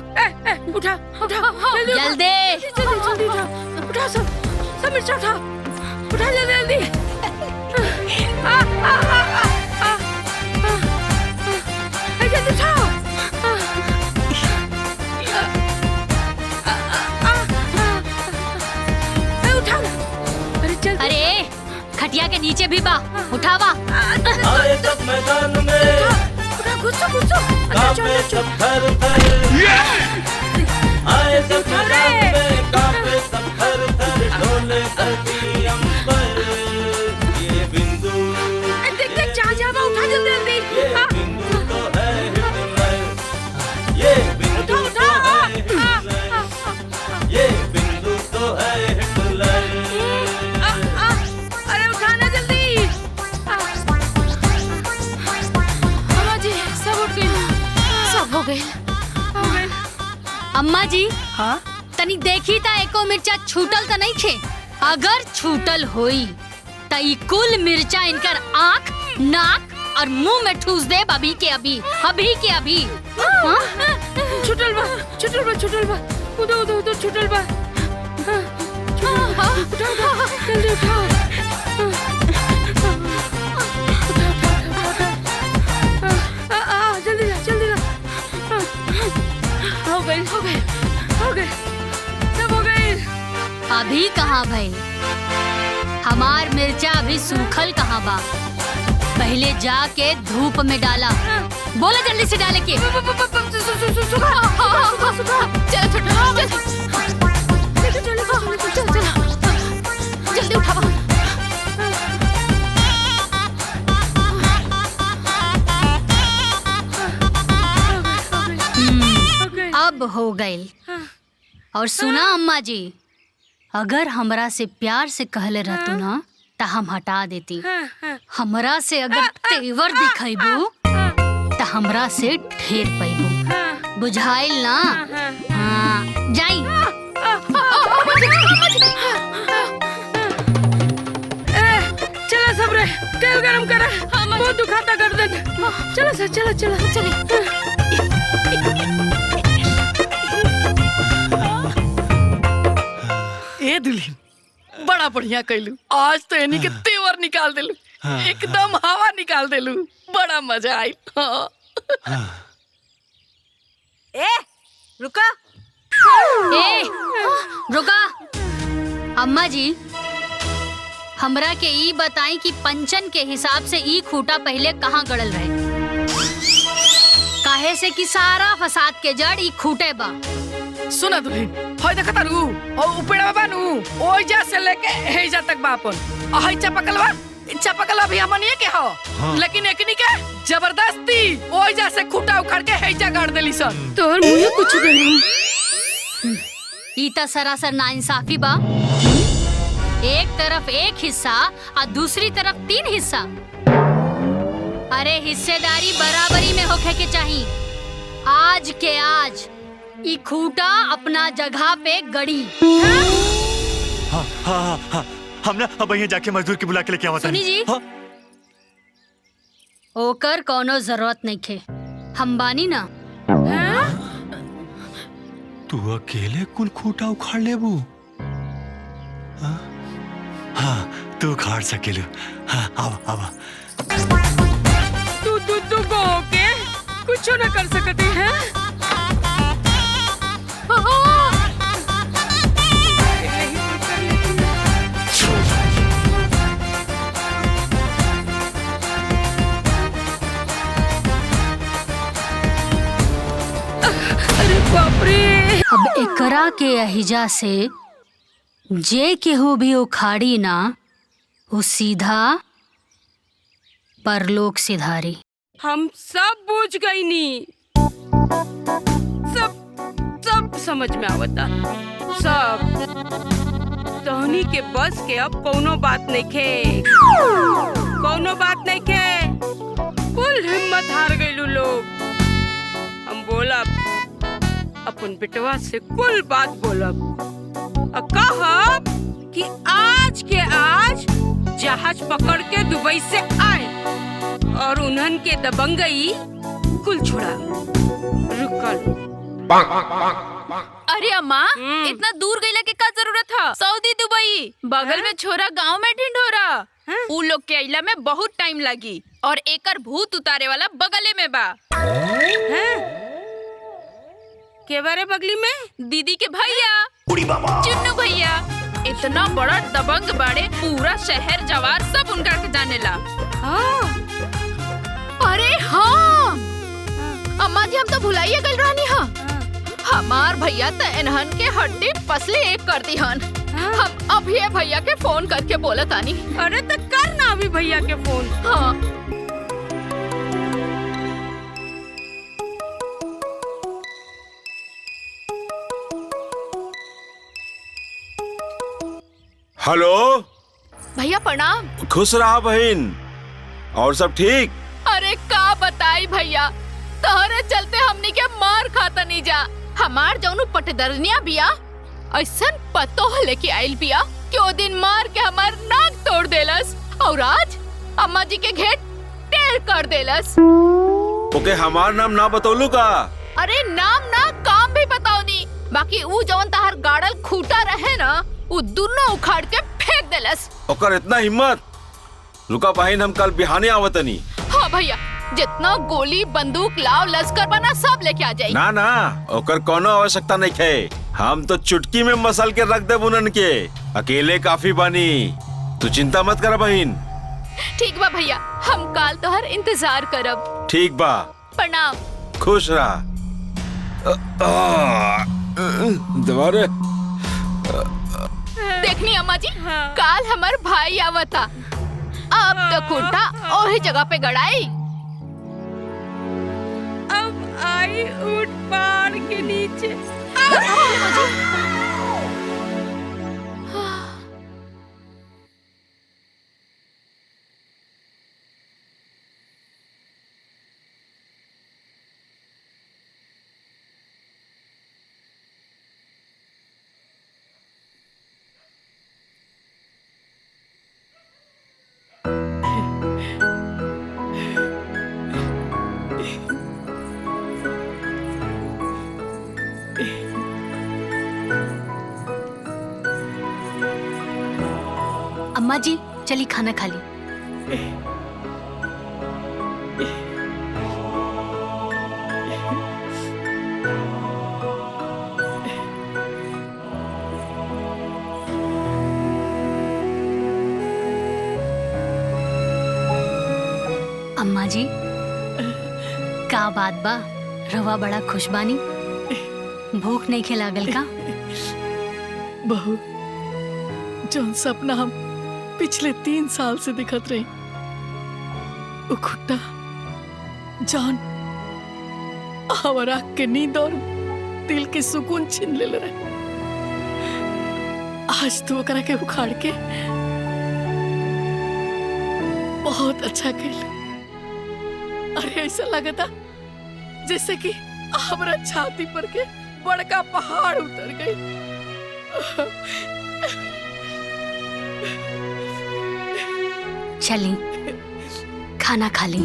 B: उठा उठा
K: जल्दी
B: जल्दी उठा, उठा सब मिर्चा उठा, उठा जल्दी जल्दी उठाओ। उठा अरे चल।
K: अरे खटिया के नीचे भी बा, उठावा।
N: आए जब मैदान में
B: उठा गुस्सा गुस्सा
N: कांपे सब थर थर, आए जब मैदान में कांपे सब थर थर, डोले धरती अंबर, ये बिंदु
B: देख देख जा जा उठा जल्दी
N: ये बिंदु तो है हिटलर, ये बिंदु तो है हिटलर, ये बिंदु तो है हिटलर।
B: अरे उठाना जल्दी।
H: अम्मा जी सब उठ गए, सब हो गए।
K: अम्मा जी हाँ तनी देखी ता एको मिर्चा छूटल तो नहीं खे? अगर छूटल होई ता ई कुल मिर्चा इनकर आँख, नाक और मुंह में ठूस दे अभी के अभी, अभी के अभी। हाँ?
B: छूटल बा, छूटल बा, छूटल बा, उधर उधर उधर छूटल बा। उठाओ जल्दी उठाओ। जल्दी जा जल्दी जा। हो गए हो गए हो गए सब हो गए।
K: अभी कहाँ भाई? हमार मिर्चा अभी सूखल कहाँ बा? पहले जाके धूप में डाला। बोला जल्दी से डाले के।
H: जल्दी उठाओ।
K: अब हो गई। और सुना अम्मा जी, अगर हमरा से प्यार से कहले रहतू ना तो हम हटा देती। हमरा से अगर तेवर दिखाइबू तो हमरा से ढेर पैबू, बुझाइल ना? हाँ जाई।
B: चला सब रे, तेल गरम करा, बहुत दुखाता गर्दन। चला सर चला चला चले।
A: ए दुल्हन बड़ा बढ़िया कैलू, आज तो यानी के तेवर निकाल देलू, एकदम हवा निकाल देलू, बड़ा मजा आई।
D: ए रुका,
K: ए रुका। अम्मा जी हमरा के ई बताई कि पंचन के हिसाब से ई खूटा पहले कहाँ गड़ल रहे? काहे से कि सारा फसाद के जड़ ई खूटे बा।
A: सुना दुल्हन, होय देखता रू और उपेड़ा बानू, ओइजा से लेके हेजा तक बापन। आ हई चापकलवा भी हमनिए के हो। हाँ। लेकिन एकनी के जबरदस्ती ओइजा से खूटा उखाड़ के हेजा गाड़ देली सन।
B: तोर मुंह कुछ देली।
K: ई त सरासर नाइंसाफी बा। एक तरफ एक हिस्सा और दूसरी तरफ 3 हिस्सा। अरे हिस्सेदारी बराबरी में होखे के चाहिए। आज के आज ई खूटा अपना जगह पे गड़ी।
F: हाँ हाँ हाँ हाँ, हम ना अब यहाँ जाके मजदूर की बुला के लेके आवा।
K: सुनी जी, हाँ? ओकर कोनो जरूरत नहीं खे, हम बानी ना।
F: तू अकेले कुल खूटा उखाड़ लेबू? हाँ तू उखाड़ सकेलू। हाँ आवा आवा।
B: तू को के कुछ न कर सकती है।
K: अब एकरा के अहिजा से जे केहू भी उखाड़ी ना वो सीधा परलोक सिधारी।
B: हम सब बूझ गई नी, सब समझ में आवता, सब तोहनी के बस के अब कोनो बात नहीं खे, कोनो बात नहीं खे, कुल हिम्मत हार गईलू लोग। हम बोलब अपन बेटवा से कुल बात बोलब और कहब कि आज के आज जहाज पकड़ के दुबई से आए और उन्हन के दबंगई कुल छुड़ा। रुकल
H: अरे अम्मा, इतना दूर गईला के का जरूरत था? सऊदी दुबई बगल में छोरा गांव में ढिंढोरा। उ लोग के अइला में बहुत टाइम लगी और एकर भूत उतारे वाला बगले में बा।
B: के बारे बगली में?
H: दीदी के भैया चुन्नू भैया। इतना बड़ा दबंग बाड़े, पूरा शहर जवार सब उनका के जानेला। अरे हाँ अम्मा जी, हम तो भुलाइए गल रहनी हा। हमार भैया तो इन्हन के हड्डी पसली एक कर दी हन। हम अभी भैया के फोन करके बोला तानी।
B: अरे तो कर ना अभी भैया के फोन।
H: हाँ
E: हेलो
H: भैया प्रणाम।
E: खुश रहा बहन, और सब ठीक?
H: अरे का बताई भैया, तोहरे चलते हमनी के मार खाता नहीं जा। हमार जौनु पटदरनिया बिया ऐसन पतो लेके आइल बिया कि ओ दिन मार के हमार नाक तोड़ देलस और आज अम्मा जी के घेट टेढ़ कर देलस।
E: ओके हमार नाम ना बतौलू का?
H: अरे नाम ना काम भी बताओ नी, बाकी ऊ जौन तहार गाड़ल खूटा रहे ना ऊ दोनों उखाड़ के फेंक देलस।
E: ओकर इतना हिम्मत? रुका बहन, हम कल बिहाने आवतनी।
H: हाँ भैया, जितना गोली बंदूक लाव लश्कर बना सब लेके आ जाई।
E: ना ना, ओकर कोनो आवश्यकता नहीं है। हम तो चुटकी में मसल के रख दे बुनन के, अकेले काफी बानी। तू चिंता मत कर बहन।
H: ठीक बा भैया, हम काल तोहर इंतजार करब।
E: ठीक बा,
H: प्रणाम।
E: खुश रहा। दोबारा
H: देखनी अम्मा जी, काल हमार भाई आवता, अब तो खूंटा ओही जगह पे गड़ाई।
B: अब आई ऊंट पहाड़ के नीचे।
K: अम्मा जी चली खाना खा ली। अम्मा जी का बात बा, रवा बड़ा खुश बानी? भूख नहीं खिलागल का?
A: बहू, जौन सपना हम पिछले 3 साल से दिखत रहे, वो खुट्टा जान और आँख के नींद और दिल के सुकून छीन ले रहे। आज तो ओकरा के उखाड़ के बहुत अच्छा खेल। अरे ऐसा लगता जैसे कि हमारा छाती पर के बड़का पहाड़ उतर गई।
K: चली खाना खा ली।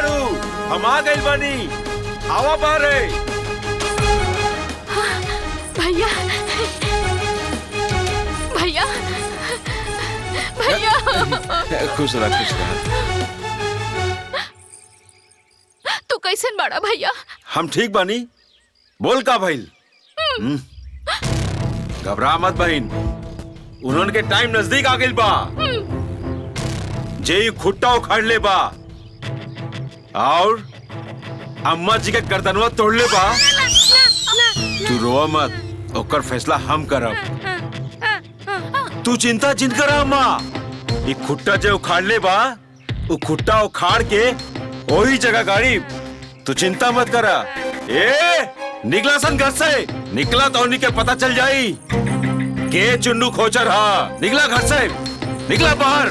E: बाड़ू? हम आ गइल बानी, आवा बाहरे।
H: भैया भैया भैया
E: खुश रह खुश रह।
H: तू कैसन बड़ा भैया?
E: हम ठीक बानी। बोल का भइल? घबरा मत बहन, उन्होंने के टाइम नजदीक आ गइल बा। जे खुट्टा उखाड़ ले बा और अम्मा जी के गर्दनवा तोड़ ले बा। तू रोवा मत, ओकर फैसला हम करब। तू चिंता जिन कर अम्मा। ये खुट्टा जो उखाड़ ले बा, वो खुट्टा उखाड़ के वही जगह गाड़ी। तू चिंता मत करा। ए निकला सन घर से, निकला तो उन्हीं के पता चल जाई के चुन्नू खोचर। हाँ निकला घर से, निकला बाहर।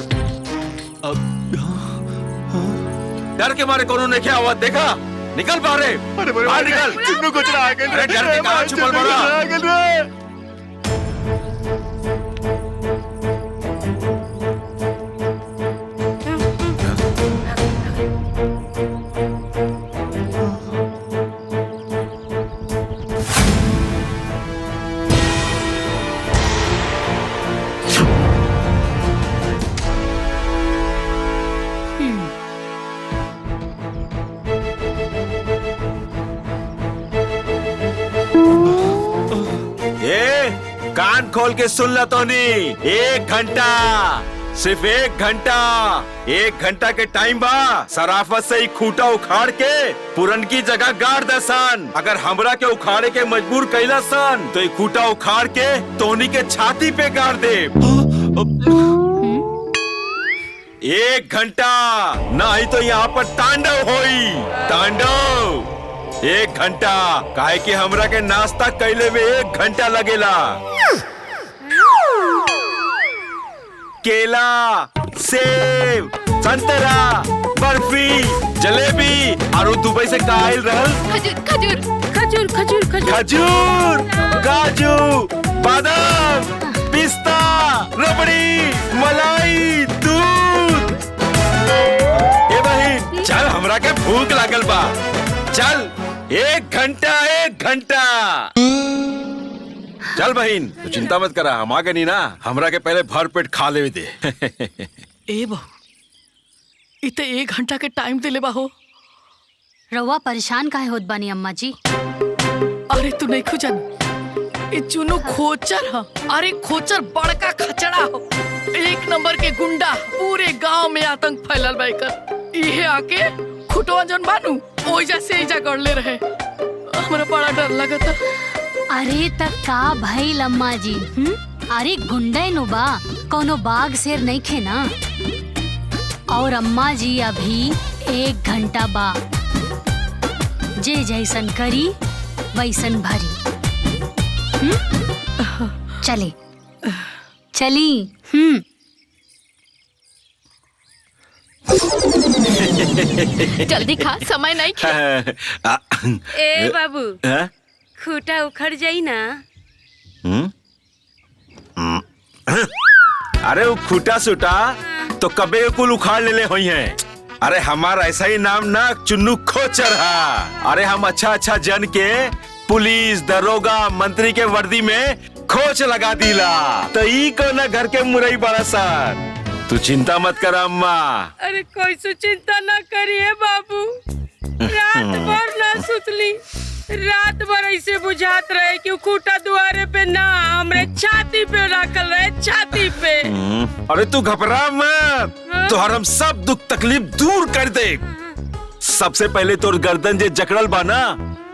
E: डर के मारे कोनो ने क्या हुआ देखा? निकल बाहर, बाहर निकल।
F: चुन्नू खोचर आ गए।
E: अरे डर के कहाँ छुपल बड़ा? कान खोल के सुन ला तोनी। 1 घंटा, सिर्फ 1 घंटा, 1 घंटा के टाइम बा। सराफत से ही खूंटा उखाड़ के पुरन की जगह गाड़ दे सन। अगर हमरा के उखाड़े के मजबूर कैला सन तो ये खूंटा उखाड़ के तोनी के छाती पे गाड़ दे। 1 घंटा, नहीं तो यहाँ पर तांडव होई। तांडव 1 घंटा, काहे कि हमरा के नाश्ता कैले में 1 घंटा लगेला। केला, सेब, संतरा, बर्फी, जलेबी और दुबई से कायल रहल
H: खजूर खजूर खजूर खजूर खजूर
E: खजूर, काजू, बादाम, पिस्ता, रबड़ी, मलाई, दूध। ए बहिन चल, हमरा के भूख लागल बा। चल 1 घंटा, 1 घंटा। चल बहिन, तू चिंता मत करा, हम आगे नहीं ना। हमरा के पहले भर पेट खा ले दे।
A: ए बहू, इते 1 घंटा के टाइम दिले बा हो।
K: रउआ परेशान काहे होत बानी अम्मा जी?
A: अरे तू नहीं खुजन, ये चुनु खोचर ह। अरे खोचर बड़का खचड़ा हो, 1 नंबर के गुंडा। पूरे गांव में आतंक फैलल बा एकर। इहे आके खुटवा जन बानू ओइजा से इजा गड़ले रहे। हमरा बड़ा डर लगता।
K: अरे तक का भइल अम्मा जी? अरे गुंडे नु बा, कोनो बाघ शेर नहीं खे ना। और अम्मा जी अभी 1 घंटा बा, जे जैसन करी वैसन भरी। चली चली।
H: जल्दी खा, समय नहीं खे।
B: ए बाबू, खूटा उखड़ जाई ना।
E: अरे वो खूटा सूटा तो कबे कुल उखाड़ ले हुई है। अरे हमारा ऐसा ही नाम ना चुन्नू खोचर है। अरे हम अच्छा अच्छा जन के पुलिस, दरोगा, मंत्री के वर्दी में खोच लगा दिला। तो ई को ना घर के मुरई बड़ा सर। तू चिंता मत कर अम्मा।
B: अरे कोई सु चिंता ना करिए बाबू। रात भर ना सुतली, रात भर ऐसे बुझात रहे कि खूटा दुआरे पे ना, हमरे छाती पे रखल रहे, छाती पे।
E: अरे तू घबरा मत, तोहर हम सब दुख तकलीफ दूर कर दे। सबसे पहले तोर गर्दन जे जकड़ल बा ना,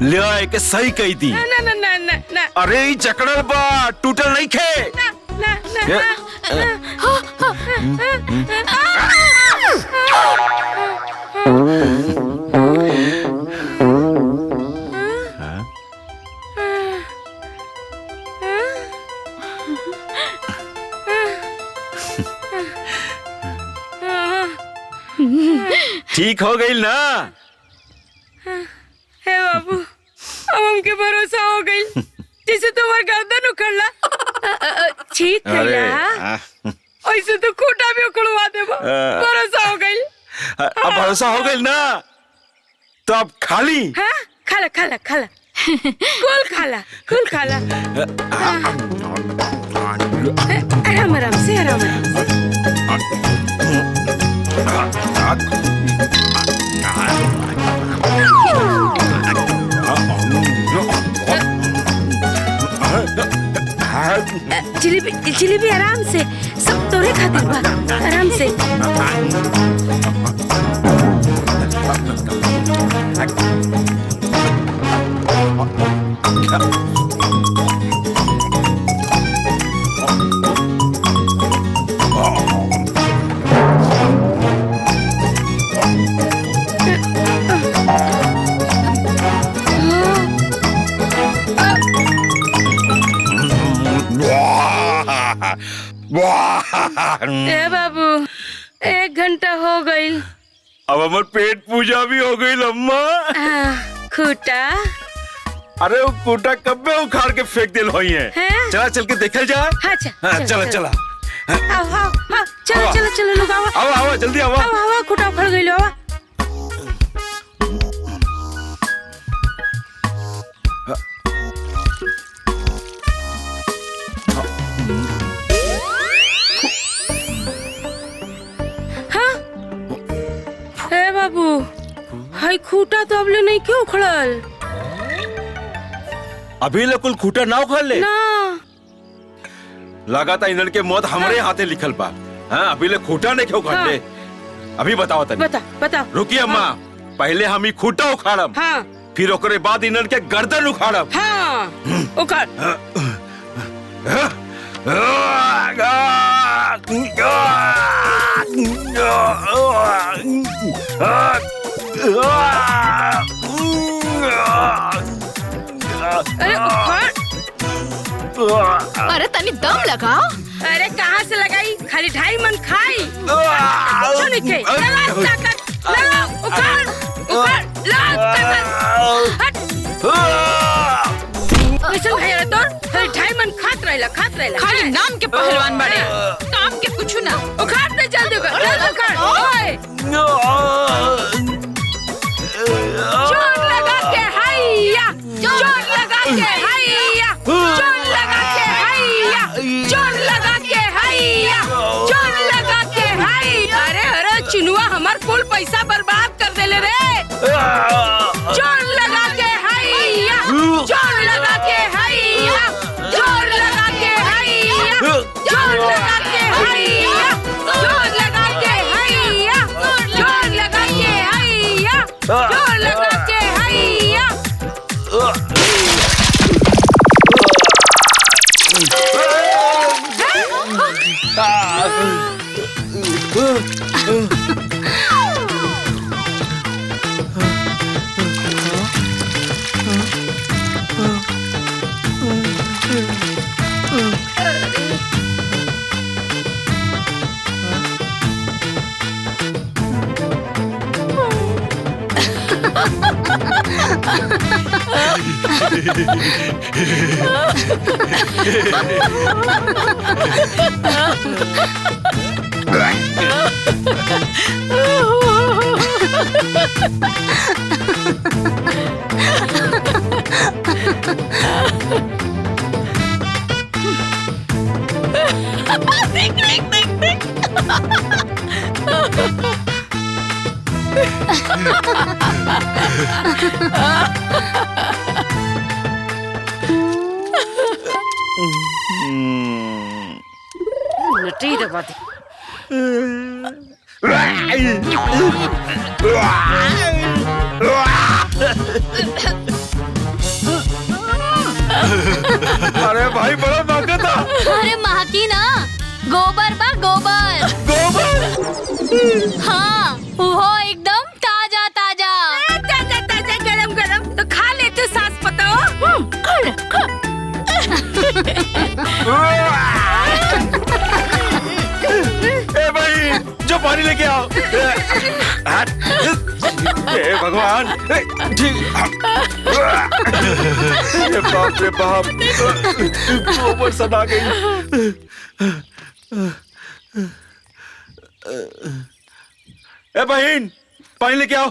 E: ले आए के सही कही दी।
B: ना ना ना ना ना।
E: अरे ई जकड़ल बा, टूटल नहीं खे।
B: ना ना ना।
E: ठीक हो गई ना?
B: हे बाबू, अब हमके भरोसा हो गई। जैसे तुम्हार गर्दन उखड़ला, ठीक कैला, ऐसे तो खूटा भी उखड़वा देबा। भरोसा हो गई।
E: अब भरोसा हो गई ना? तो अब खाली
B: हाँ खाला खाला खाला कुल खाला आराम आराम से जिलेबी आराम से सब तोरे खातिर बा आराम से ए बाबू 1 घंटा हो गई।
E: अब हमार पेट पूजा भी हो गई अम्मा।
B: खूटा
E: अरे वो खूटा कब में उखाड़ के फेंक दिल हुई है। चला चल के देखल जाए।
B: हाँ,
E: चला चला
B: चलो लोग
E: आवा जल्दी आवा।
B: खूटा उखड़ गई लो। बाबू हाई खूटा तो अबले नहीं क्यों उखड़ल?
E: अभी ले कुल खूटा ना उखड़ ले
B: ना
E: लगा था इन्हन के मौत हमारे हाथे लिखल बा। हाँ अभी ले खूटा नहीं क्यों उखड़ ले? अभी बताओ तनी।
B: बता
E: रुकिए अम्मा। पहले हम ही खूटा उखाड़ब। फिर ओकरे बाद इन्हन के गर्दन उखाड़ब।
B: उखाड़
H: अरे तनी दम लगाओ।
B: अरे कहाँ से लगाई? खाली 2.5 मन खाई। कुछ नहीं खाई। कैसे भाई तोर? खाली 2.5 मन खात रहेला।
H: खाली नाम के पहलवान बड़े, काम के कुछ ना।
B: उखाड़ दे जल्दी उखाड़। ओए जोर लगा के हैया, जोर लगा के हैया, जोर लगा के हैया, जोर लगा के हैया, जोर लगा के हैया। अरे चिनुआ हमार कुल पैसा बर्बाद कर देले रे। जोर लगा के हैया, जोर लगा के हैया, जोर लगा के हैया, जोर लगा के हैया, जोर लगा के हैया, जोर लगा के हैया, जोर लगा के हैया। नटी दबा दे।
E: अरे भाई बड़ा महका था।
K: अरे महकी ना, गोबर बा गोबर।
E: गोबर?
K: हाँ वो एकदम ताजा ताजा।
B: ताजा गरम गरम तो खा ले तो सास पताओ।
E: ए भाई जो पानी लेके आओ। हे भगवान। बाप रे बाप गोबर सदा गई। ए बहन पानी लेके आओ।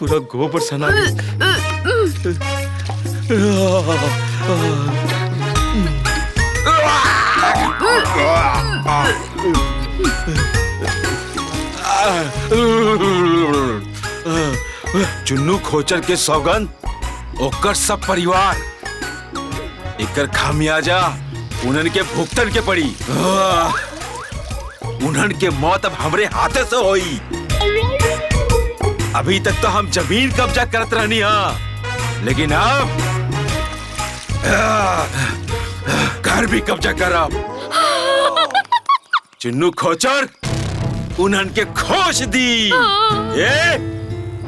E: पूरा गोबर सना चुन्नू खोचर के सौगंध ओकर सब परिवार एकर खामियाजा उन्हन के भुगतन के पड़ी। उन्हन के मौत अब हमरे हाथे से होई। अभी तक तो हम जमीन कब्जा करत रहनी हा, लेकिन अब घर भी कब्जा करब। चुन्नू खोचर उन्हन के खोज दी। ये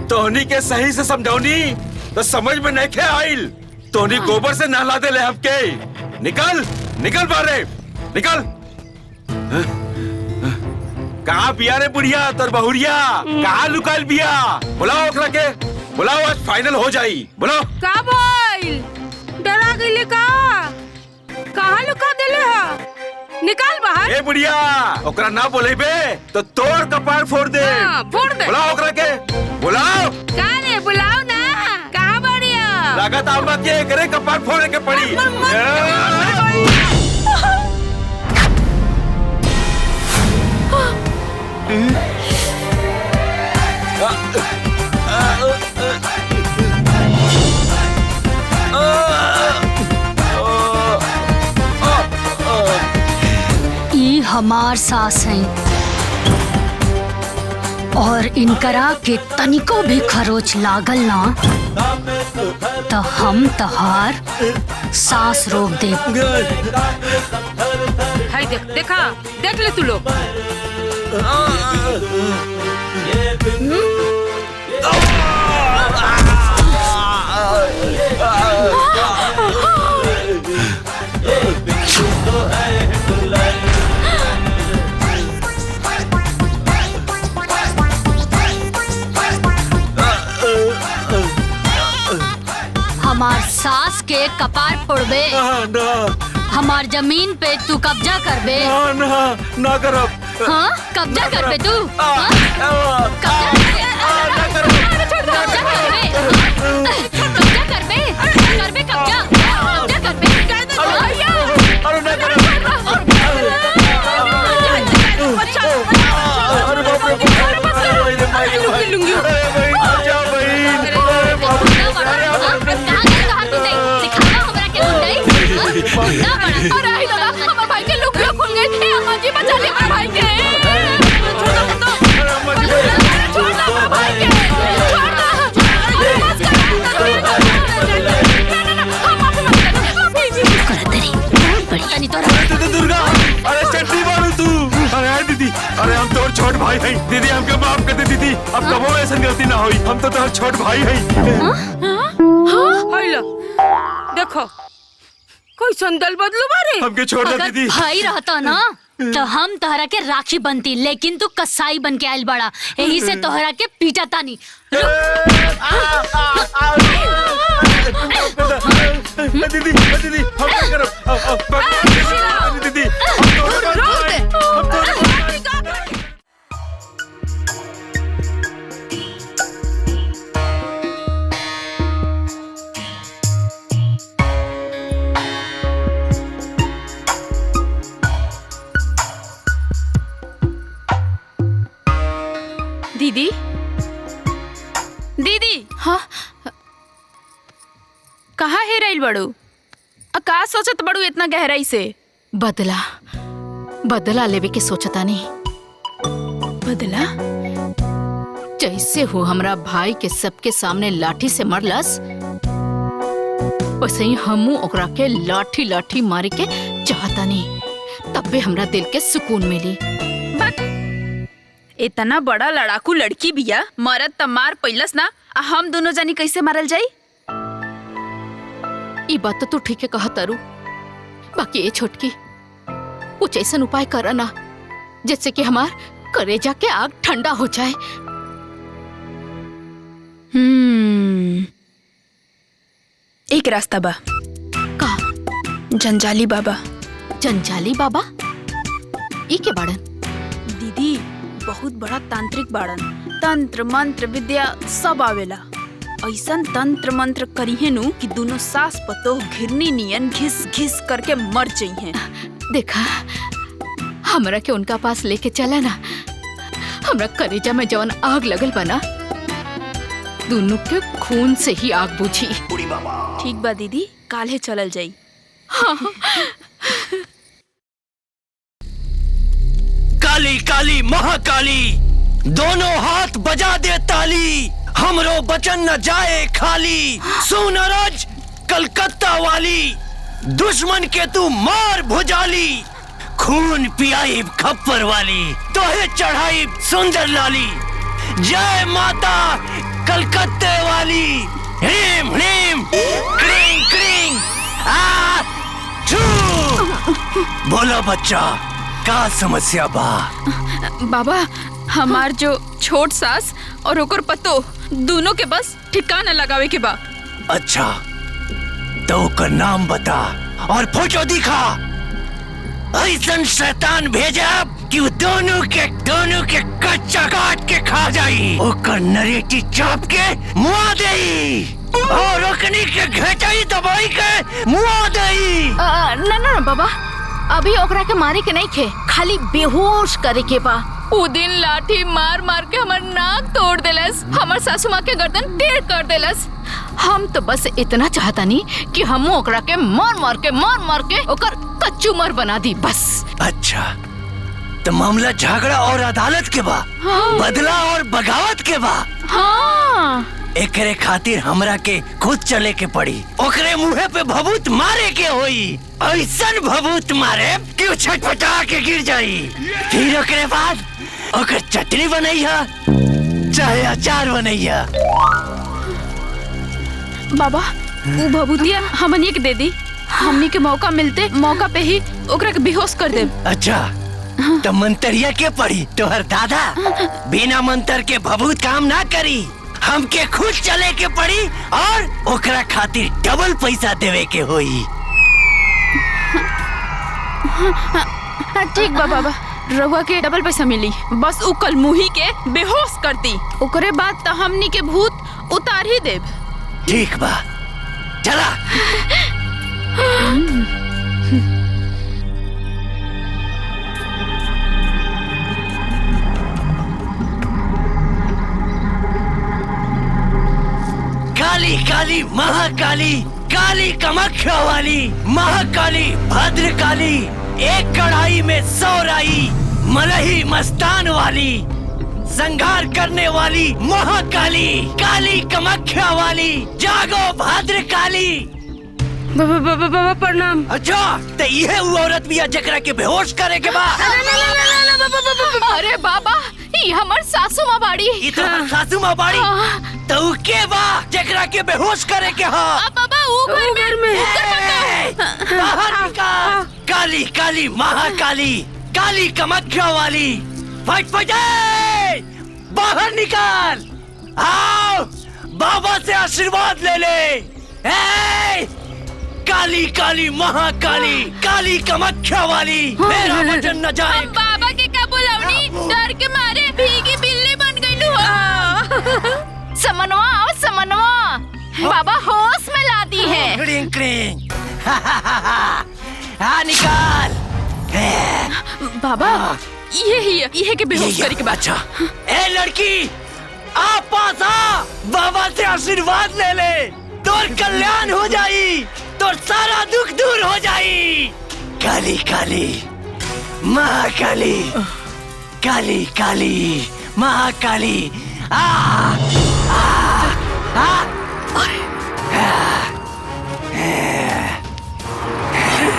E: तोहनी के सही से समझौनी तो समझ में नहीं खे आइल। तोहनी गोबर से नहला दे ले हमके। निकल निकल बारे निकल। कहाँ बिया रे बुढ़िया तोर बहुरिया? कहाँ लुकाइल बिया? बुलाओ ओकरा के, बुलाओ, आज फाइनल हो जाई। बुलाओ।
B: का भइल? डरा गइले का? कहाँ लुका देले हा? निकाल बाहर।
E: ए बुढ़िया, ओकरा ना बोले बे तो तोर कपार फोड़ दे।
B: फोड़ दे।
E: बुलाओ ओकरा के, बुलाओ।
B: का रे बुलाओ ना। कहाँ बढ़िया?
E: लागत आमा के करे कपार फोड़ने के पड़ी।
K: ई हमार सास हैं और इनकरा के तनिको भी खरोच लागल ना तो हम तहार सांस रोक दे।
B: हाय देख, देखा देख ले तू लोग।
K: हमार सास के कपार फोड़बे, हमार जमीन पे तू कब्जा करबे।
E: ना करब।
K: हाँ कब्जा करबे तू? हाँ? कब्जा करबे? कब्जा करबे? कब्जा करबे? करबे कब्जा? कब्जा करबे?
E: अरे ना करब। अरे बाप रे, लुंगी। अरे भाई जा भाई। अरे बाप रे।
H: अरे आई दादा, हमारे भाई के लुकिया खुल गए थे। अम्मा जी बचा ले हमारे भाई के। छोड़ दो हमारे भाई के। छोड़
E: दो। दुर्गा, अरे चट्टी मारू तू। अरे दीदी, अरे हम तोर छोट भाई हैं। दीदी हमके माफ कर दे दीदी। अब कबो ऐसा गलती ना होई। हम तो तोर छोट भाई हैं।
B: हाय लो, देखो कोई संदल बदलू बारे।
E: हमके छोड़ दे
K: अगर
E: दीदी।
K: भाई रहता ना तो हम तोहरा के राखी बनती, लेकिन तू कसाई बन के आयल बड़ा, यही से तोहरा के पीटा तानी।
E: दीदी दीदी हम क्या करब? दीदी
H: दीदी, दीदी। हाँ कहाँ है रही बड़ू? का सोचत बड़ू इतना गहराई से? बदला बदला लेवे के सोचता नहीं। बदला? जैसे हो हमरा भाई के सबके सामने लाठी से मरलस, वैसे ही हमू ओकरा के लाठी लाठी मारे के चाहता नहीं। तब भी हमरा दिल के सुकून मिली।
O: इतना बड़ा लड़ाकू लड़की बिया, मरद त मार पैलस ना, हम दोनों जानी कैसे मारल जाई?
H: ई बात तो तू ठीक है कहा तारू। बाकी ये छोटकी कुछ ऐसा उपाय करा ना जिससे कि हमार कलेजा के आग ठंडा हो जाए।
O: एक रास्ता बा।
H: का?
O: जंजाली बाबा।
H: जंजाली बाबा? ई के बाड़न?
O: दीदी बहुत बड़ा तांत्रिक बाड़न। तंत्र मंत्र विद्या सब आवेला। ऐसन तंत्र मंत्र करिहे नु कि दोनों सास पतोह घिरनी नियन घिस घिस करके मर जाइए।
H: देखा हमरा के उनका पास लेके चला ना, हमरा कलेजा में जवन आग लगल बना दोनों के खून से ही आग बुझी।
O: ठीक बा दीदी, काल्हे चलल जाई।
P: काली काली महाकाली दोनों हाथ बजा दे ताली, हमरो बचन न जाए खाली। सुन अरज कलकत्ता वाली, दुश्मन के तू मार भुजाली। खून पियाई खप्पर वाली, तोहे चढ़ाई सुंदर लाली। जय माता कलकत्ते वाली, ह्रीम ह्रीम क्रीं क्रीं आ छू। बोलो बच्चा, का समस्या बा?
O: बाबा हमार जो छोट सास और ओकर पतो दोनों के बस ठिकाना लगावे के बा।
P: अच्छा तो ओकर नाम बता और फोटो दिखा। ऐसन शैतान भेजा कि वो दोनों के कच्चा काट के खा जाई। ओकर नरेटी चाप के मुआ देई और ओकनी के घेटाई दबाई के मुआ देई।
H: ना बाबा, अभी ओकरा के मारे के नहीं खे, खाली बेहोश करे के बा। उ दिन लाठी मार मार के हमर नाक तोड़ देलस, हमर सासू माँ के गर्दन टेढ़ कर देलस। हम तो बस इतना चाहता नहीं कि हम ओकरा के मार मार के ओकर कच्चू मर बना दी बस।
P: अच्छा तो मामला झगड़ा और अदालत के बा? हाँ। बदला और बगावत के बा?
H: हाँ।
P: एकरे खातिर हमरा के खुद चले के पड़ी। ओकरे मुँहे पे भभूत मारे के होई, ऐसन भभूत मारे कि छटपटा के गिर जाई। फिर ओकरे बाद ओकर चटनी बनैया चाहे अचार बनैया।
O: बाबा वो भभूतिया हमनी के दे दी, हमनी के मौका पे ही ओकरा के बेहोश कर दे।
P: अच्छा तो मंतरिया के पड़ी? तोहर दादा बिना मंतर के भभूत काम ना करी, हमके खुद चले के पड़ी और ओकरा खातिर डबल पैसा देवे के होई।
O: ठीक बा बाबा, रहुआ के डबल पैसा मिली, बस उ कल मुही के बेहोश कर दी, ओकरे बाद तो हमनी के भूत उतार ही देब।
P: ठीक बा, चला। काली काली महाकाली, काली कामाख्या वाली, महाकाली भद्रकाली, एक कढ़ाई में 100 राई, मलही मस्तान वाली, संघार करने वाली महाकाली, काली कामाख्या वाली, जागो भद्रकाली।
B: बाबा प्रणाम।
P: अच्छा तो ये वो औरत भी जकरा के बेहोश करे के बा?
H: अरे बाबा ये हमर सासू माँ बाड़ी।
P: ये तो सासू माँ बाड़ी? तो के बा जकरा के बेहोश करे के हा?
H: बाबा वो घर में
P: बाहर निकाल। काली काली महाकाली, काली कामाख्या वाली, फटफटे बाहर निकाल। आओ बाबा से आशीर्वाद ले ले। काली काली महाकाली, काली कामाख्या वाली, मेरा वचन न जाए।
H: बाबा के का बुलावनी, डर के मारे भीगी बिल्ली बन गई हो। समनवा आओ समनवा, बाबा होश में ला दी है।
P: क्रिंग क्रिंग हाँ निकाल।
O: बाबा ये के बेहोश करे के बाद।
P: अच्छा ए लड़की आ पास आ, बाबा से आशीर्वाद ले ले, तोर कल्याण हो जाई, तोर सारा दुख दूर हो जाई। काली काली महाकाली, काली काली महाकाली, आ आ आ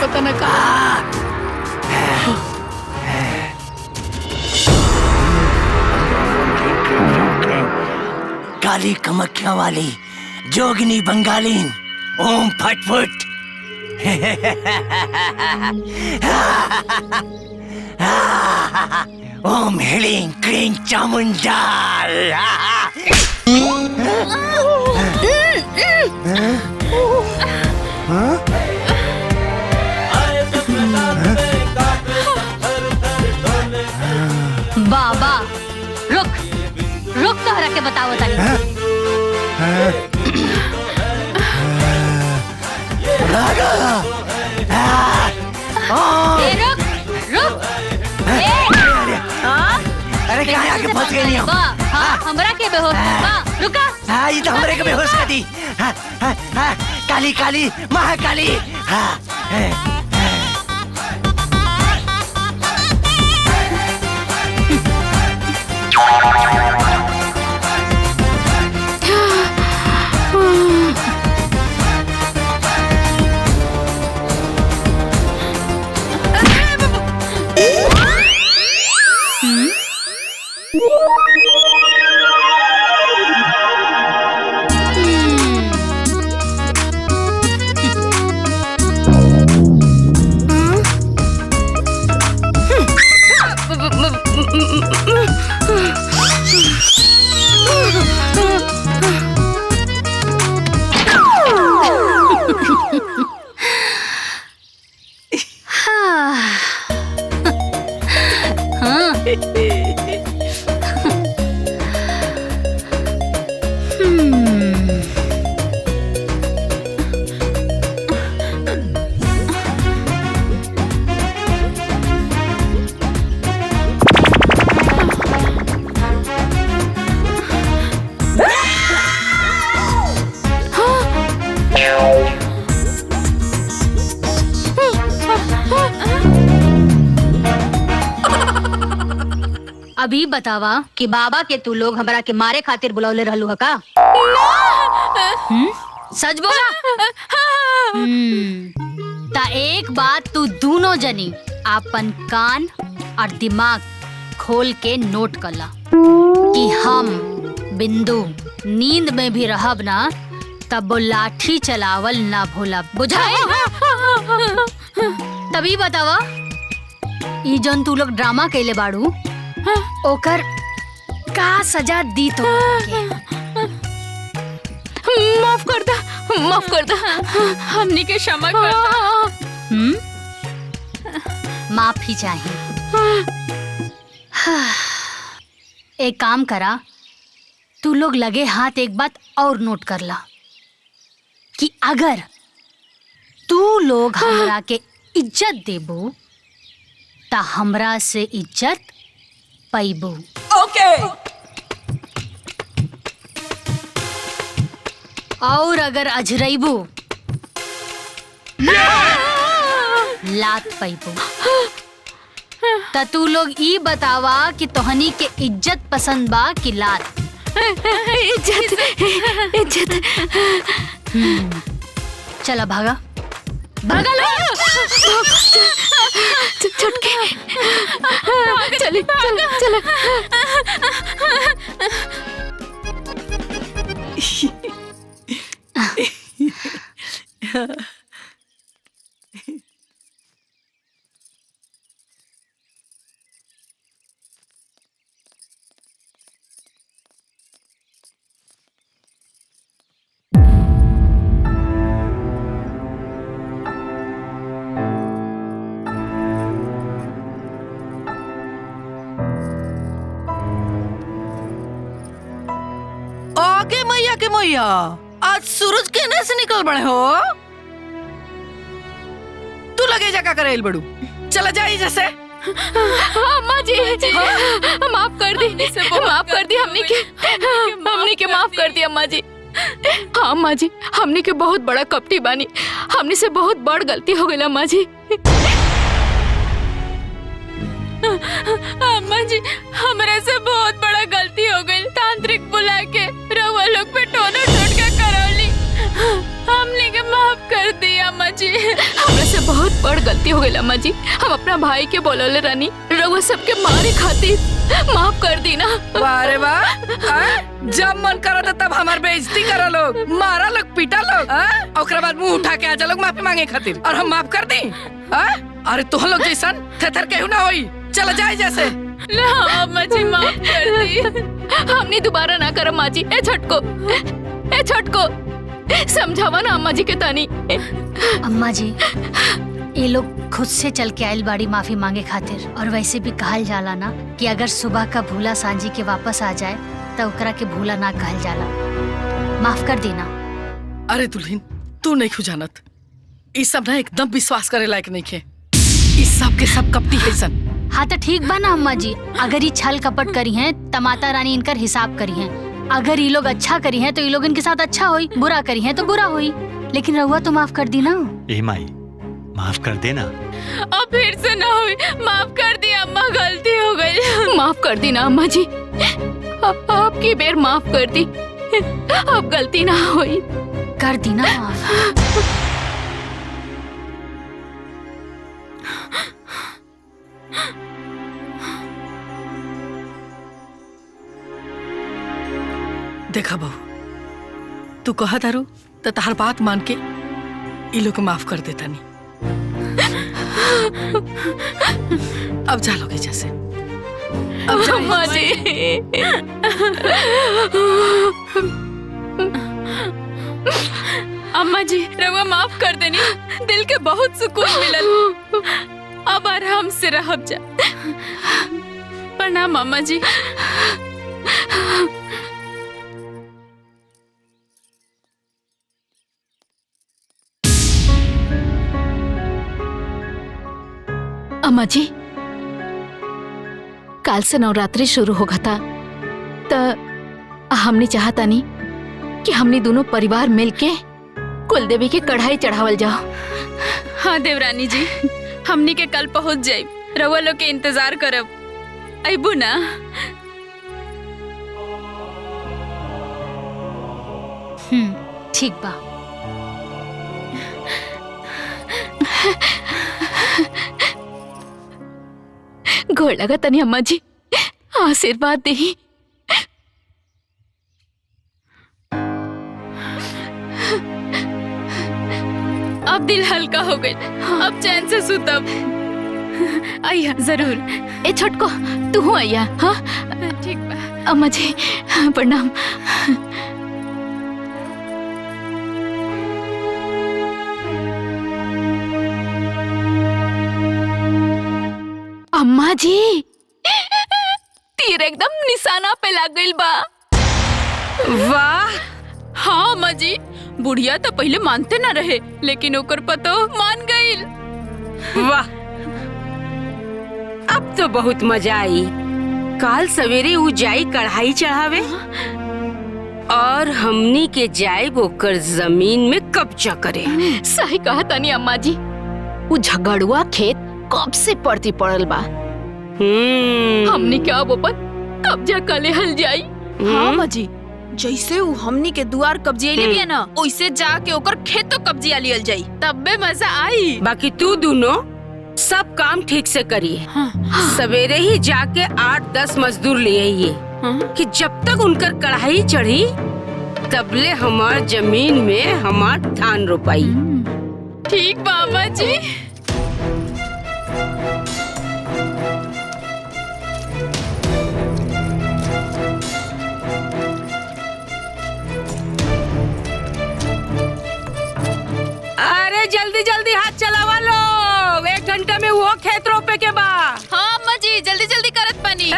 H: पता न कहाँ।
P: काली कामाख्या वाली, जोगिनी बंगालीन, ओम फटफट। ओम ह्रीं क्रीं चामुंडा।
K: बाबा के बताओ तानी। ए, रुक रुक।
P: अरे कहाँ आके फंस गई हो?
K: हाँ, हमरा के बेहोश बा। रुका।
P: हाँ, ये तो हमरे के बेहोश कर दी। हाँ, हाँ, हाँ, काली काली महाकाली। हाँ,
K: अभी बतावा कि बाबा के तू लोग हमरा के मारे खातिर बुलौले रहलू ह का? सच बोला? ता एक बात तू दोनों जनी अपन कान और दिमाग खोल के नोट कर ला कि हम बिंदु नींद में भी रहब ना तब वो लाठी चलावल ना भूलब, बुझाए? तभी बतावा ई जौन तू लोग ड्रामा कैले बाड़ू ओकर का सजा दी तो
H: माफ कर दा, माफ कर दा, हमनी के क्षमा कर दा।
K: माफी चाहिए। एक काम करा, तू लोग लगे हाथ एक बात और नोट कर ला कि अगर तू लोग हमरा के इज्जत देबू ता हमरा से इज्जत पैबू।
A: ओके।
K: और अगर अजरैबू लात पैबू। ता तू लोग ई बतावा कि तोहनी के इज्जत पसंद बा कि लात?
H: इज्जत, इज्जत।
K: चला भागा, भागा लो।
H: छुटके चले चले चले।
A: आगे मैया के मैया, आज सूरज केने से निकल बड़े हो? तू लगे जा का करेल बड़ू? चला जाई जैसे।
H: अम्मा जी, माफ कर दी, माफ कर दी, हमनी के माफ कर दी अम्मा जी। हाँ अम्मा जी, हमनी के बहुत बड़ा कपटी बानी, हमनी से बहुत बड़ गलती हो गई अम्मा जी। अम्मा जी, हमरा से बहुत बड़ा गलती हो गई। तांत्रिक बुला के रउआ लोग पे टोना टोटका करौली, हमने के माफ कर दी अम्मा जी। हमरा से बहुत बड़ गलती हो गई अम्मा जी। हम अपना भाई के बोलौले रानी, रउआ सबके मारे खातिर माफ कर दी ना।
A: वाह रे वाह, जब मन करो तो तब हमार बेइज्जती करो लोग, मारा लोग, पीटा लोग, ओकरा बाद मुंह उठा के आ जा लोग माफी मांगे खातिर, और हम माफ कर दी? अरे तुह लोग जैसन थेथर केहू ना होई। चला जाए जैसे।
H: अम्मा जी माफ कर दी, हमने दोबारा ना कर अम्मा जी। ए छटको समझावा ना अम्मा जी के तानी।
K: अम्मा जी ये लोग खुद से चल के आयल बाड़ी माफी मांगे खातिर। और वैसे भी कहल जाला ना कि अगर सुबह का भूला सांझी के वापस आ जाए तो ओकरा के भूला ना कहल जाला। माफ कर देना।
A: अरे दुल्हन, तू नहीं खुजानत, इस सब ना एकदम विश्वास करे लायक नहीं खे। इस सब के सब कपटी है सन।
K: हाँ तो ठीक बा ना अम्मा जी, अगर ये छल कपट करी हैं तो माता रानी इनकर हिसाब करी हैं। अगर ये लोग अच्छा करी हैं तो ये लोग इनके साथ अच्छा होई, बुरा करी हैं तो बुरा होई। लेकिन रहुआ तो माफ कर दी ना।
F: ए माई, माफ कर देना।
H: अब फिर से ना हुई। माफ कर दी अम्मा, गलती हो गई। माफ कर दी ना अम्मा जी, आपकी बेर माफ कर दी। अब गलती ना हुई।
K: कर दी ना माफ।
A: देखा बहू, तू कहा तारू तो तहार बात मान के ई लोग माफ कर देता नहीं। अब जा लोगे जैसे। अब जा
H: अम्मा जी। अम्मा जी रवा माफ कर देनी, दिल के बहुत सुकून मिलल। अब आराम से रहब जा। प्रणाम अम्मा जी। अम्मा जी, काल से नवरात्रि शुरू होगा था तो हमने चाहता नहीं कि हमने दोनों परिवार मिलके कुलदेवी के कढ़ाई चढ़ावल जाओ।
O: हाँ देवरानी जी, हमनी के कल पहुंच जाए। रउआ लोग के इंतजार करब। अबू ना।
K: ठीक बा।
H: गोड़ लगा तनी अम्मा जी, आशीर्वाद दे। अब दिल हल्का हो गई, अब चैन से सुतब। आइया जरूर। ए छोटको, तू हो आइया। हाँ ठीक बा। अम्मा जी प्रणाम। अम्मा जी, तीर एकदम निशाना पे लग गइल बा।
B: वाह।
O: हाँ अम्मा जी, बुढ़िया तो पहले मानते न रहे, लेकिन ओकर पतो मान गइल।
B: वाह, अब तो बहुत मजा आई। काल सवेरे उ जाई कढ़ाई चढ़ावे और हमनी के जाए ओकर जमीन में कब्जा करे।
H: सही कहा तनी अम्मा जी, वो झगड़ुआ खेत कब से पड़ती पड़ल बा। हमनी के अब अपन कब्जा कले हल जाई।
O: हाँ अम्मा जी, जैसे वो हमनी के दुआर कब्जे ले लिया ना, वैसे जाके ओकर खेतो कब्जिया लियल जाई, तब बे मजा आई।
B: बाकी तू दोनों सब काम ठीक से करिए। सवेरे ही जाके 8-10 मजदूर ले आइए कि जब तक उनकर कढ़ाई चढ़ी तबले हमार जमीन में हमार धान रोपाई।
H: ठीक बाबा जी।
B: अरे जल्दी जल्दी हाथ चलावा लोग, 1 घंटा में वो खेत रोपे के बा।
O: हाँ अम्मा जी, जल्दी जल्दी करत पानी।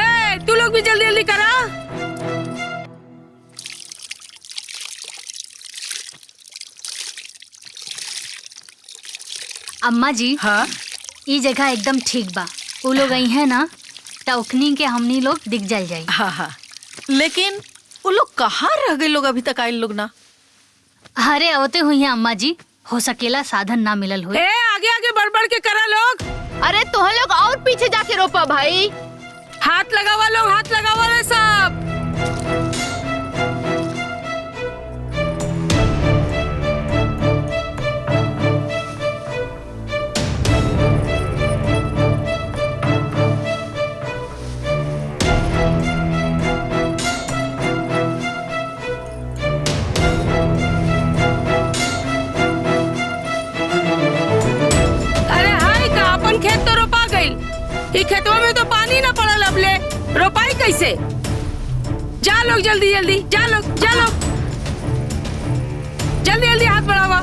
B: तू लोग भी जल्दी जल्दी करा।
K: अम्मा जी,
A: हाँ
K: ये जगह एकदम ठीक बा। वो लोग आई है ना तो उखनी के हमनी लोग दिख जल जाए।
A: हाँ हाँ, लेकिन वो लोग कहाँ रह गए लोग अभी तक आए लोग ना?
K: अरे आवते हुई है अम्मा जी, हो सकेला साधन ना मिलल हो।
B: आगे आगे बढ़ बढ़ के करा लोग।
H: अरे तो लोग और पीछे जाके रोपा भाई।
B: हाथ लगावा लोग, हाथ लगावा रे सब। खेतवा में तो पानी ना पड़ल, अब ले रोपाई कैसे? जा लोग जल्दी जल्दी, जा लोग जा लोग, जल्दी जल्दी हाथ बढ़ावा।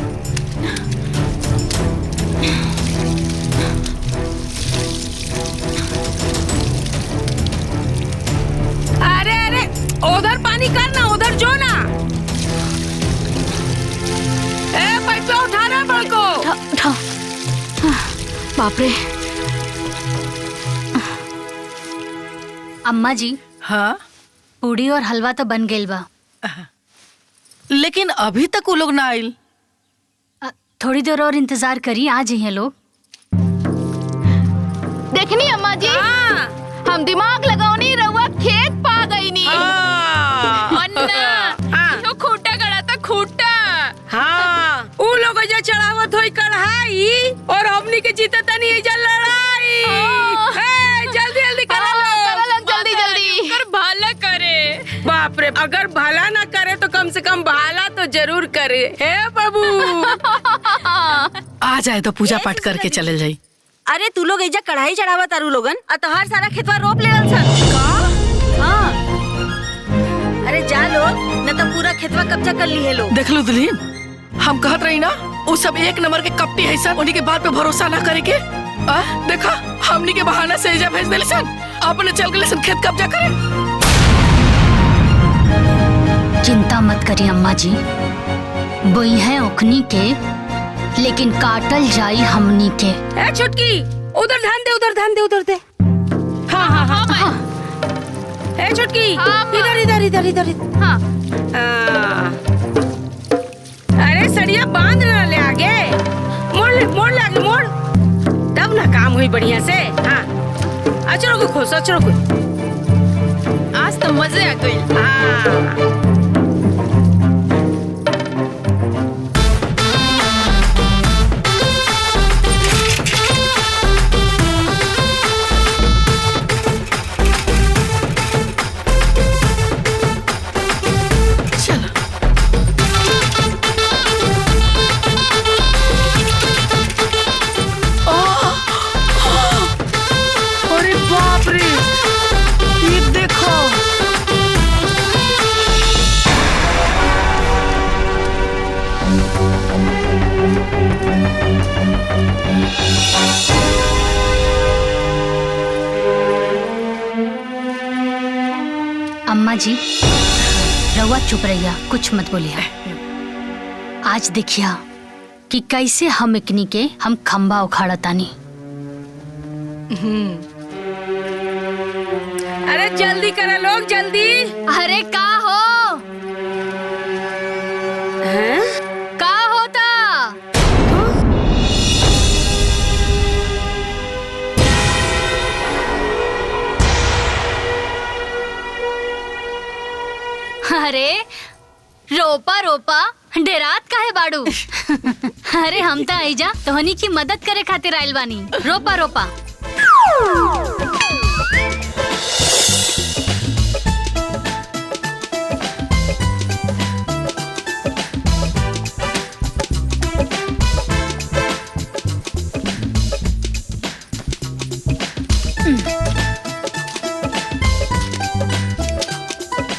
B: उधर पानी कर ना, उधर जो ना। ए पाइप उठा ना बड़को।
K: उठा। बाप रे। अम्मा जी।
A: हाँ
K: पूड़ी और हलवा तो बन गइल बा,
A: लेकिन अभी तक वो लोग ना आइल।
K: थोड़ी देर और इंतजार करी, आ जाइए लोग।
H: देखनी अम्मा जी, हम दिमाग लगाओनी रहुआ खेत पा गई नी।
B: अन्ना
H: खूटा गड़ा था खूटा।
B: हाँ उ लोग जो चढ़ावत होई कढ़ाई और हमनी के जीते तनी एजा लड़ाई। जल्दी जल्दी करा लो,
H: जल्दी जल्दी
B: कर भला करे। बाप रे, अगर भला ना करे तो कम से कम भाला तो जरूर करे। हे बाबू
A: आ जाए तो पूजा पाठ करके चले जाई।
D: अरे तू लोग एजा कढ़ाई चढ़ावा तारू लोगन, तोहार सारा खेतवा रोप लेवल सन का? हाँ। अरे जा लोग, न तो पूरा खेतवा कब्जा कर ली है लोग।
A: देख लो दुल्हीन, हम कहत रही ना वो सब एक नंबर के कपटी है सन, उन्हीं के बात पे भरोसा ना करे के। देखा हमनी के बहाना से एजा भेज देली सन, अपने चल गए सन खेत कब्जा करे।
K: चिंता मत करिए अम्मा जी, बोई है ओखनी के, लेकिन काटल जाई हमनी के।
B: ए छुटकी, उधर ध्यान दे, उधर ध्यान दे, उधर दे। हाँ हाँ हाँ हाँ। ए छुटकी, इधर इधर इधर इधर।
H: हाँ।
B: अरे सड़िया बांध ना ले आगे, मोड़ ले आगे मोड़, तब ना काम हुई बढ़िया से। हाँ अचरो को खोस, अचरो को।
H: आज तो मजे आ गई।
B: हाँ
K: अम्मा जी, रवा चुप रहिया, कुछ मत बोलिया। आज देखिया कि कैसे हम इकनी के हम खंबा उखाड़ा तानी।
B: अरे जल्दी करा लोग, जल्दी।
K: अरे का हो? का होता? अरे रोपा रोपा डेरात काहे बाड़ू? अरे हम तो आइजा तोहनी की मदद करे खातिर आइल बानी। रोपा रोपा।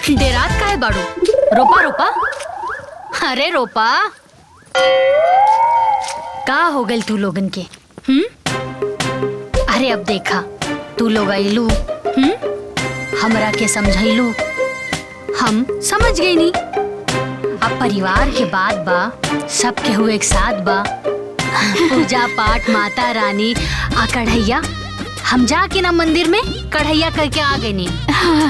K: डेरात काहे बाड़ू? रोपा रोपा। अरे रोपा। का हो गल तू लोगन के? अरे अब देखा तू लोग आइलू, हमरा के समझाइलू, हम समझ गई नी। अब परिवार के बात बा, सब के हुए एक साथ बा, पूजा पाठ माता रानी आ कढ़ैया, हम जाके ना मंदिर में कढ़ैया करके आ गई नी।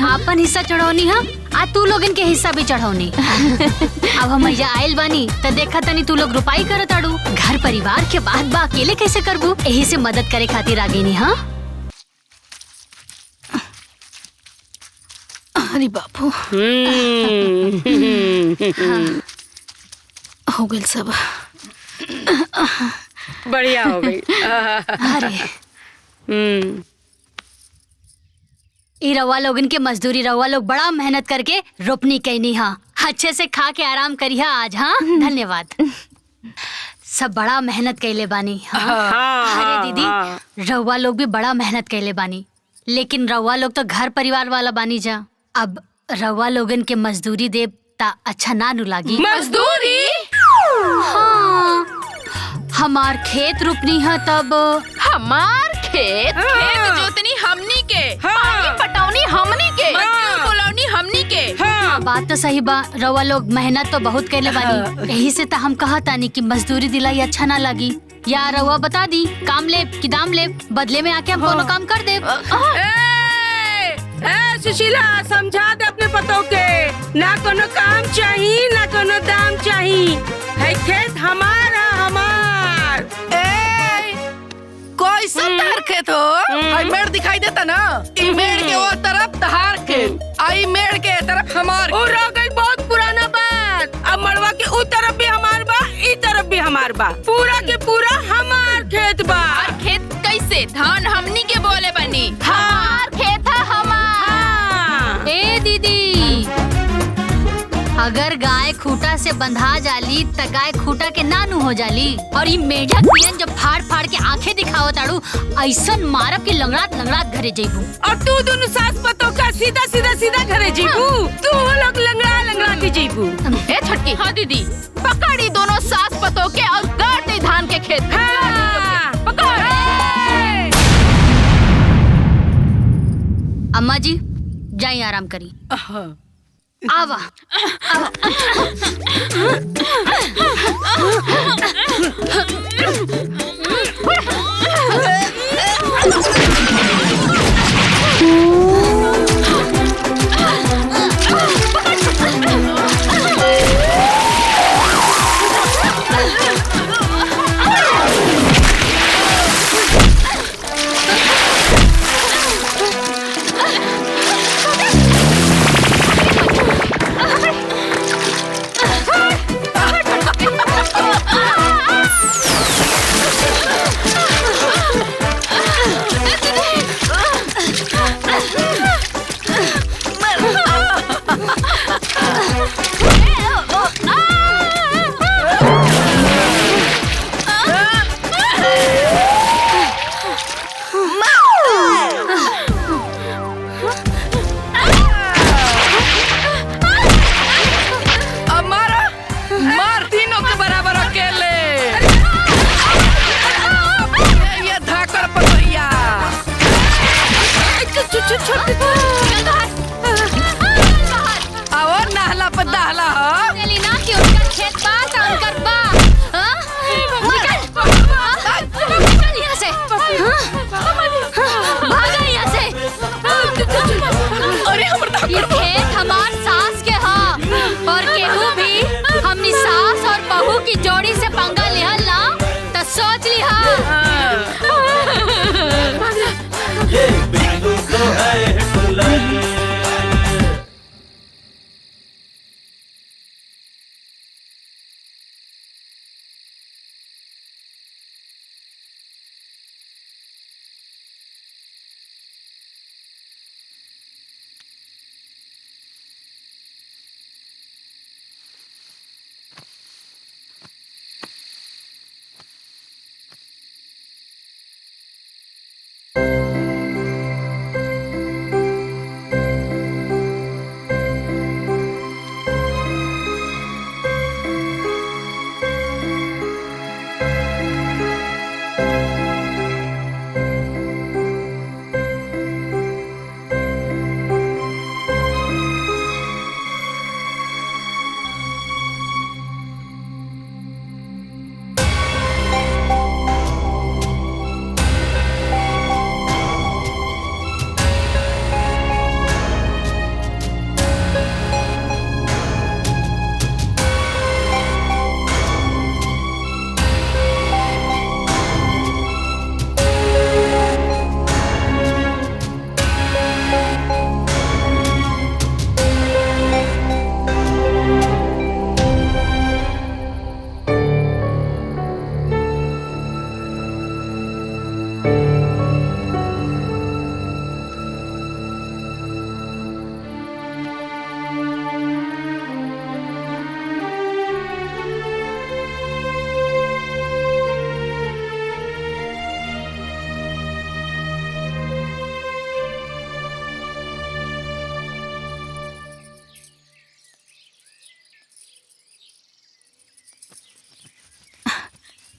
K: आपन हिस्सा चढ़ौनी हम, आ तू लोगन के हिस्सा भी चढ़ौनी। अब हम आइल बानी तो देखा तनी तू लोग रुपाई करत आड़ू। घर परिवार के बात बा, अकेले कैसे करबू? यही से मदद करे खातिर आ गई नी। हाँ
A: अरे बापू, हो गई सब।
B: बढ़िया हो गई।
K: अरे ई रवा लोगन के मजदूरी, रवा लोग बड़ा मेहनत करके रोपनी कैनी। हाँ अच्छे से खा के आराम करिया आज। हाँ धन्यवाद। सब बड़ा मेहनत कैले बानी। हाँ। अरे दीदी, रवा लोग भी बड़ा मेहनत कैले बानी, लेकिन रवा लोग तो घर परिवार वाला बानी जा। अब रवा लोगन के मजदूरी देव ता अच्छा ना नु लागी।
B: मजदूरी?
K: हाँ, हमार खेत रोपनी है तब।
H: हमार खेत? खेत जोतनी हमनी के, पानी पटौनी हमनी के, मजदूर बुलौनी हमनी के,
K: बात तो सही बा, रवा लोग मेहनत तो बहुत कैले बानी, यही से तो हम कहा तानी कि मजदूरी दिलाई अच्छा ना लगी। या रवा बता दी काम ले कि दाम ले, बदले में आके हम दोनों काम कर दे।
B: सुशीला समझा दे अपने पतों के, ना कोनो काम चाहिए ना कोनो दाम चाहिए, है खेत हमारा हमार।
A: कोई सत्तर खेत हो, आई मेड़ दिखाई देता ना, ई मेड़ के वो तरफ तहार खेत, आई मेड़ के तरफ हमार।
B: और रह गई बहुत पुराना बात, अब मड़वा के उ तरफ भी हमार बा, ई तरफ भी हमार बा, पूरा के पूरा हमार खेत बा।
H: और खेत कैसे? धान हमनी के बोले बनी।
B: हमार
H: खेत है हमार।
K: ए दीदी, अगर गाय खूटा से बंधा जाली त गाय खूटा के नानू हो जाली, और ये मेढक पियन जब फाड़ फाड़ के आंखें दिखाओ ताड़ू, ऐसन मारब के लंगड़ात लंगड़ात घरे जइबू।
B: और तू दोनों सास पतों का सीधा सीधा सीधा घरे जइबू, तू लोग लंगड़ा लंगड़ा के जइबू।
H: ए छटकी, हाँ दीदी, पकड़ी दोनों सास पतों के और गाड़ दे धान के खेत।
K: अम्मा जी जाई आराम करी। आवा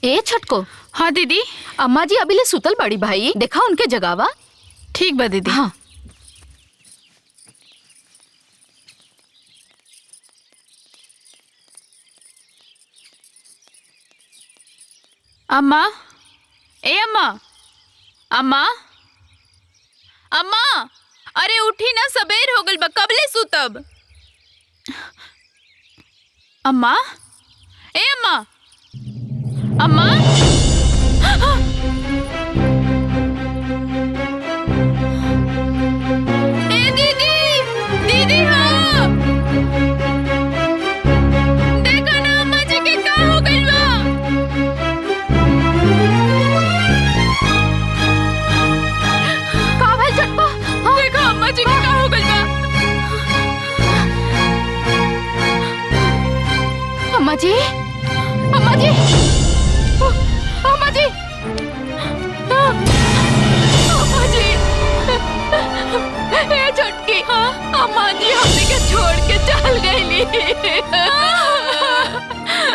H: ए छटको।
O: हाँ दीदी।
H: अम्मा जी अभी ले सुतल बड़ी भाई, देखा उनके जगावा।
O: ठीक बा दीदी।
H: हाँ।
O: अम्मा, ए अम्मा, अम्मा, अम्मा, अरे उठी ना, सबेर हो गल बा, कबले सुतब? अम्मा, ए अम्मा, अम्मा, ए दीदी, दीदी हाँ, देखो ना अम्मा जी के का हो गइल बा। का भइल चटपा? देखो अम्मा जी के का हो गइल बा। अम्मा जी, अम्मा जी, अम्मा जी, अम्मा जी, ए छटकी, अम्मा जी हमने के छोड़ के चल गईली।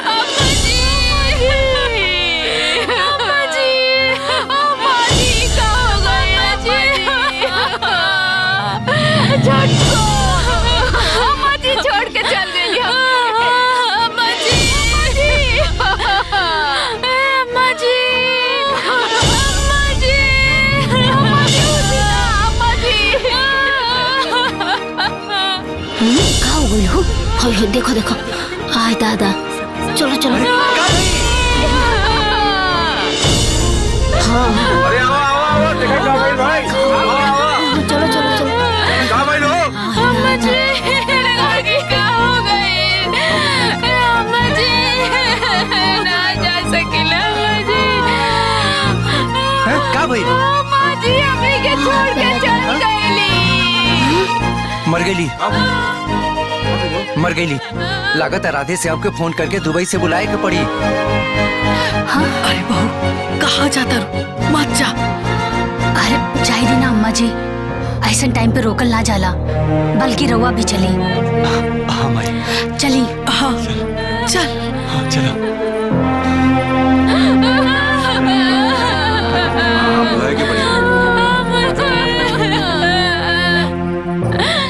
O: अम्मा जी, अम्मा जी, अम्मा जी का हो गया जी? छटको, अम्मा जी छोड़ के चल गईली अम्मा जी, अम्मा जी, अम्मा जी, अम्मा जी, अम्मा जी,
K: का हो गई हो? हो देखो देखो, आय दादा, चलो चलो। हाँ
E: अरे आओ आओ आओ, देखो क्या भाई भाई,
K: चलो चलो चलो।
E: क्या भाई लो?
O: अम्मा जी, लड़की का हो गई, अम्मा जी, ना जा सकिला अम्मा जी।
C: का भाई?
O: अम्मा जी हमें के छोड़ के चल गईली।
C: मर गईली। लागत है राधे से आपके फोन करके दुबई से बुलाए के पड़ी।
A: हाँ? अरे बहू कहाँ जाता रू? मत जा।
K: अरे जाए ना अम्मा जी, ऐसा टाइम पे रोकल ना जाला, बल्कि रवा भी चली।
F: हाँ माई,
K: चली।
A: हाँ चल।
F: हाँ चलो।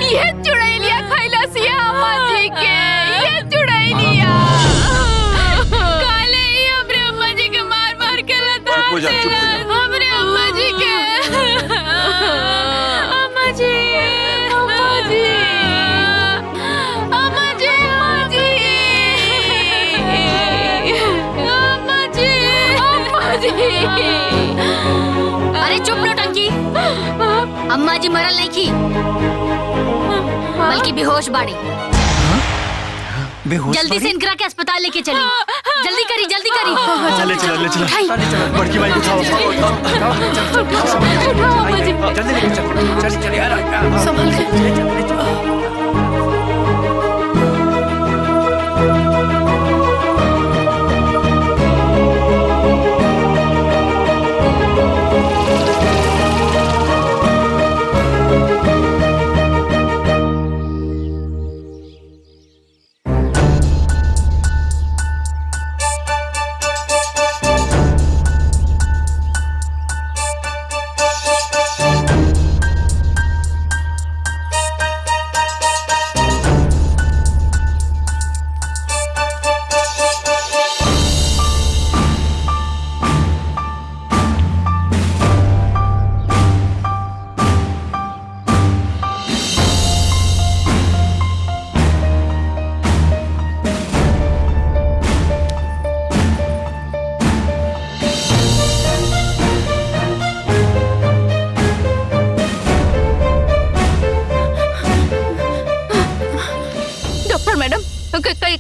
O: ये चुड़ैलिया खैलसिया अम्मा जी के, ये चुड़ैलिया काले ही हमरे अम्मा जी के मार मार के लता हमरे अम्मा जी के। अम्मा जी, अम्मा जी, अम्मा जी, अम्मा जी, अम्मा जी, अम्मा जी।
K: अरे चुप नौटंकी, अम्मा जी मरल नहीं की, बल्कि बेहोश बाड़ी।
C: बेहोश
K: जल्दी से इनकरा के अस्पताल लेके चली। जल्दी करी, जल्दी करी।
F: ले चलो ले चलो।
K: उठाई।
F: बड़की भाई को उठाओ।
C: जल्दी लेके चल, चल चल यार,
A: संभल के।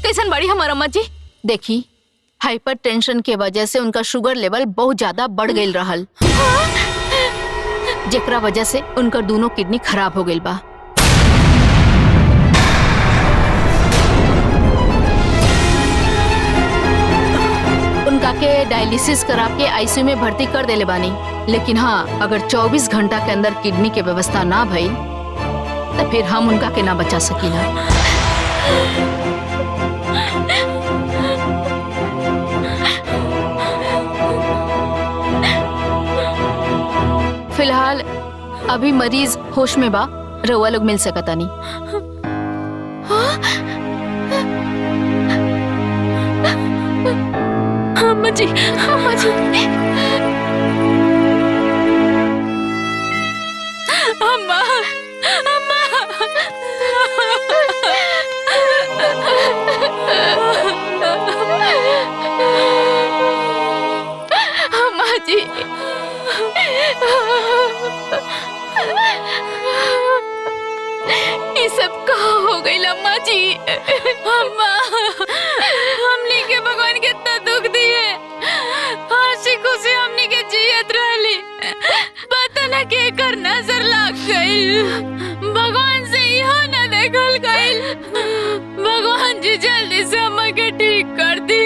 H: कैसन बड़ी हमारा अम्मा जी? देखी, हाइपर टेंशन के वजह से उनका शुगर लेवल बहुत ज्यादा बढ़ गई रहल, जेकरा वजह से उनका दोनों किडनी खराब हो गई बा। उनका के डायलिसिस करा के आईसीयू में भर्ती कर देले बानी, लेकिन हाँ, अगर 24 घंटा के अंदर किडनी के व्यवस्था ना भई तो फिर हम उनका के ना बचा सकीला। फिलहाल अभी मरीज होश में बा, रउआ लोग मिल सकता नहीं।
O: हम
H: अम्मा जी, अम्मा जी। अम्मा, अम्मा। अम्मा जी। ये सब कहाँ हो गई अम्मा जी? अम्मा, हमने के भगवान के इतना दुख दिए, हंसी खुशी हमने के जियत रहली, पता न के कर नजर लग गई, भगवान से यहाँ न देखल गई। भगवान जी जल्दी से अम्मा के ठीक कर दी।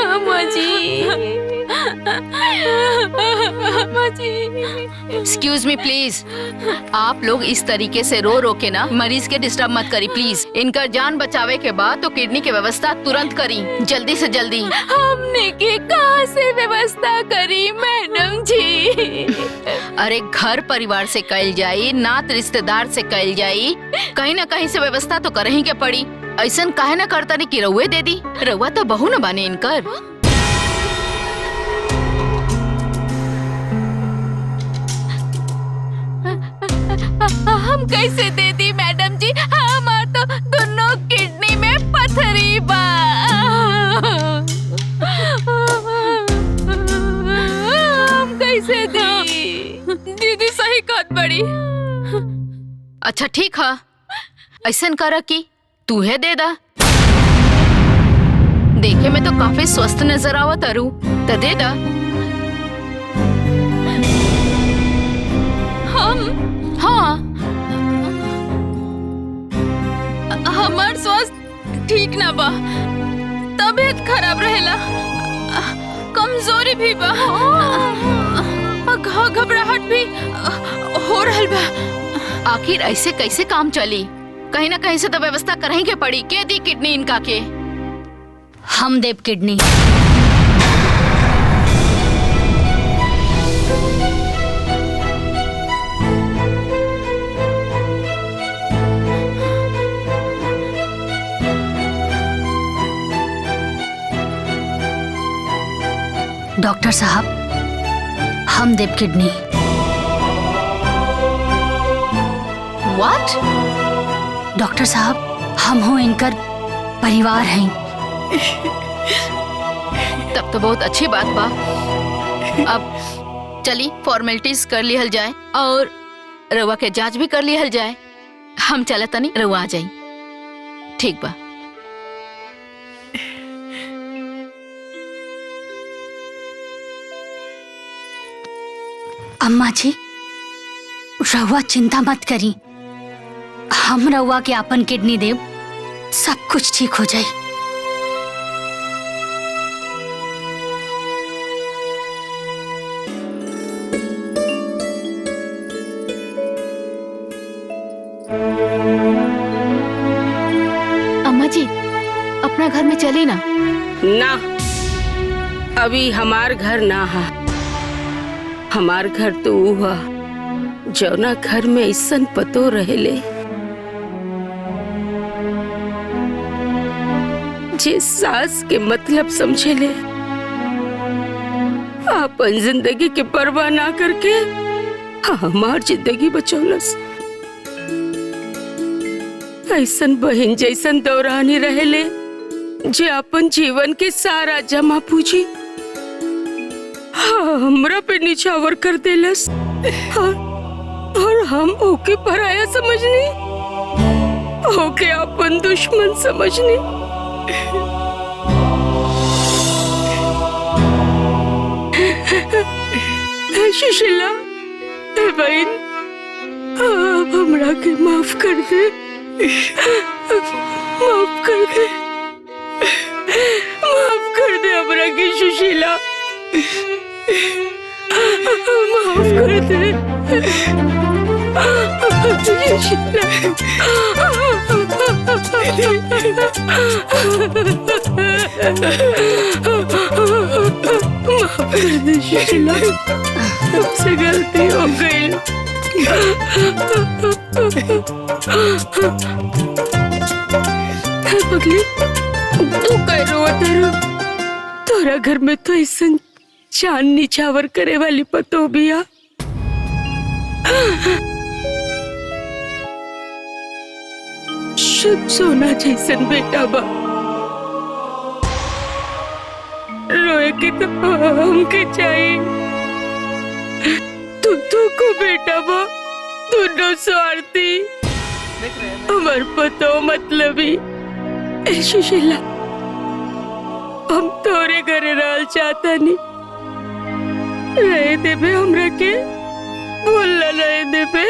H: अम्मा जी, अम्मा जी।
K: एक्सक्यूज मी प्लीज, आप लोग इस तरीके से रो रो के ना मरीज के डिस्टर्ब मत करी प्लीज। इनका जान बचावे के बाद तो किडनी की व्यवस्था तुरंत करी, जल्दी से जल्दी।
H: हमने के कहाँ से व्यवस्था करी मैडम जी?
K: अरे घर परिवार से कल जाई, नात रिश्तेदार से कल जाई, कहीं ना कहीं से व्यवस्था तो करही के पड़ी। ऐसा काहे ना करता नहीं कि रउए दे दी, रउआ तो बहू न बने इनकर।
H: हम कैसे दे दी मैडम जी? हमार तो दोनों किडनी में पथरी बा। हम कैसे दी? दीदी सही कहत बड़ी।
K: अच्छा ठीक है, ऐसा कर कि तू है दे दा। देखे में तो काफी स्वस्थ नजर आवत अरु, तो दे दा। हाँ,
H: हमार स्वास्थ्य ठीक ना बा, तबीयत खराब रहेला, कमजोरी भी बा, घबराहट भी हो रहल बा।
K: आखिर ऐसे कैसे काम चली? कहीं ना कहीं से तो व्यवस्था करही के पड़ी। के दी किडनी इनका के?
M: हम देव किडनी। डॉक्टर साहब, हम देव किडनी।
K: व्हाट?
M: डॉक्टर साहब, हम हो इनकर परिवार हैं।
K: तब तो बहुत अच्छी बात बा। अब चली फॉर्मेलिटीज कर लिहल जाए और रउआ के जांच भी कर लिहल जाए। हम चलत तनी, रउआ आ जाई। ठीक बा।
M: अम्मा जी, रउआ चिंता मत करी, हम रउआ के अपन किडनी देव, सब कुछ ठीक हो जाए।
H: अम्मा जी, अपना घर में चली ना।
B: ना, अभी हमार घर ना है। हमार घर तो हुआ जौना घर में ऐसन पतो रहेले जे सास के मतलब समझेले, अपन जिंदगी के परवाह ना करके हमार जिंदगी बचौलस। ऐसन बहन जैसन दौरानी रहेले जे अपन जीवन के सारा जमा पूंजी हमरा पे निछावर कर देलस, और हम ओके पराया समझनी, ओके अपन दुश्मन समझनी। सुशीला बहन, आप हमरा के माफ कर दे, माफ कर दे, माफ कर दे हमरा के सुशीला, माफ कर दे सुशीला। माफ कर दे सुशीला, हमसे गलती हो गई। पगली, तू कह रोवत रो? तोरा घर में तो ऐसा चांद निछावर करे वाली पतो बिया। शुद्ध सोना जैसन बेटा बा। रोए के तो हमके चाहिए। तू को बेटा बा, दोनों स्वार्थी। हमार पतो मतलबी। ए सुशीला, हम तोरे घरे रहल चाहता नहीं। रहे देबे हमरा के, बोलना रहे देबे।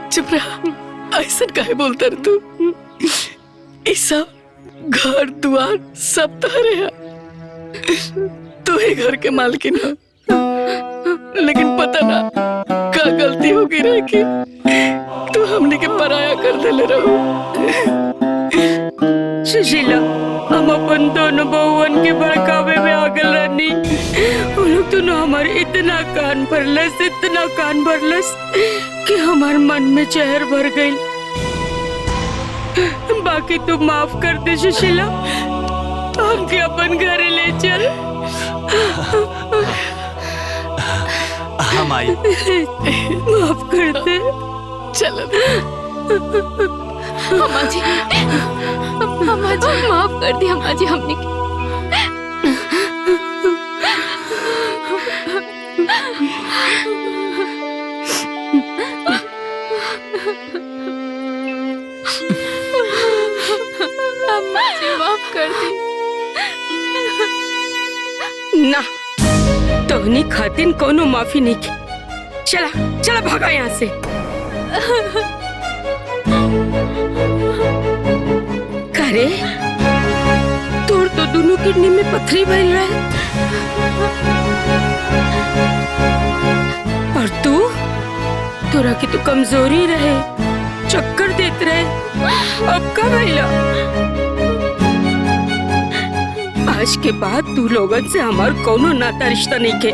A: चुप रहा, ऐसा काहे बोलता रे तू? ये सब घर द्वार सब तोहरे है। तू ही घर के मालकिन है, लेकिन पता ना का गलती हो गई रहे कि तू हमने के पराया कर देले रहो।
B: सुशीला, हम अपन दोनों बहुवन के भड़कावे में आगल रहनी। वो लोग दोनों हमारे इतना कान भरलस कि हमार मन में जहर भर गई। बाकी तू माफ कर दे सुशीला, हमके अपन घरे ले चल।
F: हम आई।
B: माफ कर दे।
A: चल
H: अम्मा जी माफ कर दी अम्मा जी हमने की। अम्मा जी माफ कर दी।
B: ना, तोहनी खातिन कोनो माफी नहीं की। चला भागा यहाँ से। करे तोर तो दोनों किडनी में पथरी भइल रहे, और तोरा की तो कमजोरी रहे, चक्कर देते रहे। अब का भइला? आज के बाद तू लोगन से हमार कोनो नाता रिश्ता नहीं के।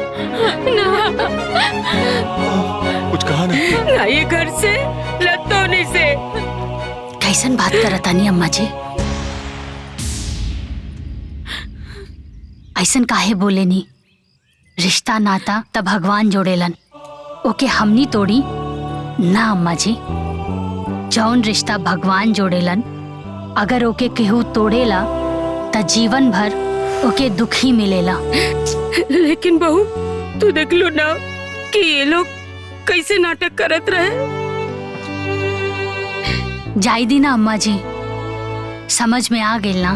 F: कुछ कहा ना?
B: ना ये घर से, लतोनी से।
K: कैसन बात करत तानी अम्मा जी? ऐसन काहे बोले नी? रिश्ता नाता तब भगवान जोड़ेलन, ओके हमनी तोड़ी ना अम्मा जी। जौन रिश्ता भगवान जोड़ेलन, अगर ओके केहू तोड़ेला त जीवन भर ओके दुख ही मिलेला।
B: लेकिन बहू, तू देख लो ना कि ये लोग कैसे नाटक करत रहे।
K: जाई दी ना अम्मा जी, समझ में आ गेल ना।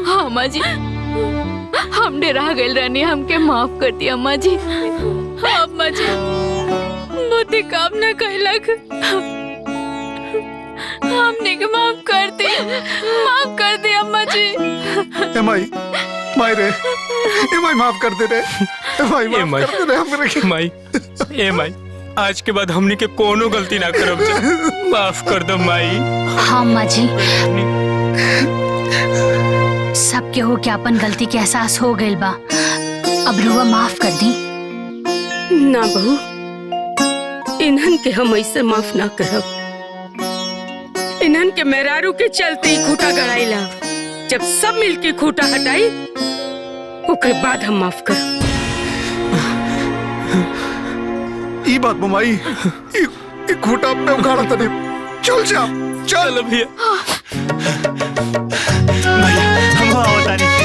H: हाँ अम्मा जी, हम डरा गए रहनी, हमके माफ कर दी अम्मा जी। हाँ अम्मा जी, बुद्धि काम न कैलक, हमने के माफ कर दी अम्मा जी।
I: ए माई रे, ए माई माफ कर दे रे, ए माई माफ कर दे रे हमरे के।
G: माई, आज के बाद हमने के कोनो गलती ना करब जा। माफ कर दो माई।
K: हाँ अम्मा जी, सब के हो के अपन गलती के एहसास हो गइल बा। अब रुआ माफ कर दी
B: ना बहू, इन्हन के हम ऐसे माफ ना करब। इन्हन के मेहरारू के चलते ही खूटा गड़ाइला। जब सब मिलके खूटा हटाई, ओकरे बाद हम माफ कर।
I: ई बात ममाई, ई खूटा पे उखाड़ा तने। चल जा, चल
G: भैया।
F: भैया हम आवता नहीं।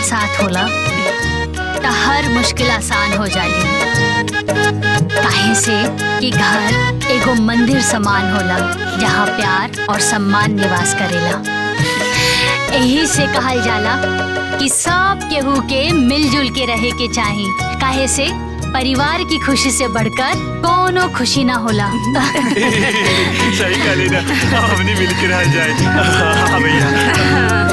K: साथ होला तो हर मुश्किल आसान हो जाली। काहे से कि घर एगो मंदिर समान होला जहाँ प्यार और सम्मान निवास करेला। यही से कहल जाला कि सब केहू के मिलजुल के रहे के चाही। काहे से परिवार की खुशी से बढ़कर कोनो खुशी ना होला।
F: सही कहली ना, हमनी मिलके रह जाए। हाँ भैया।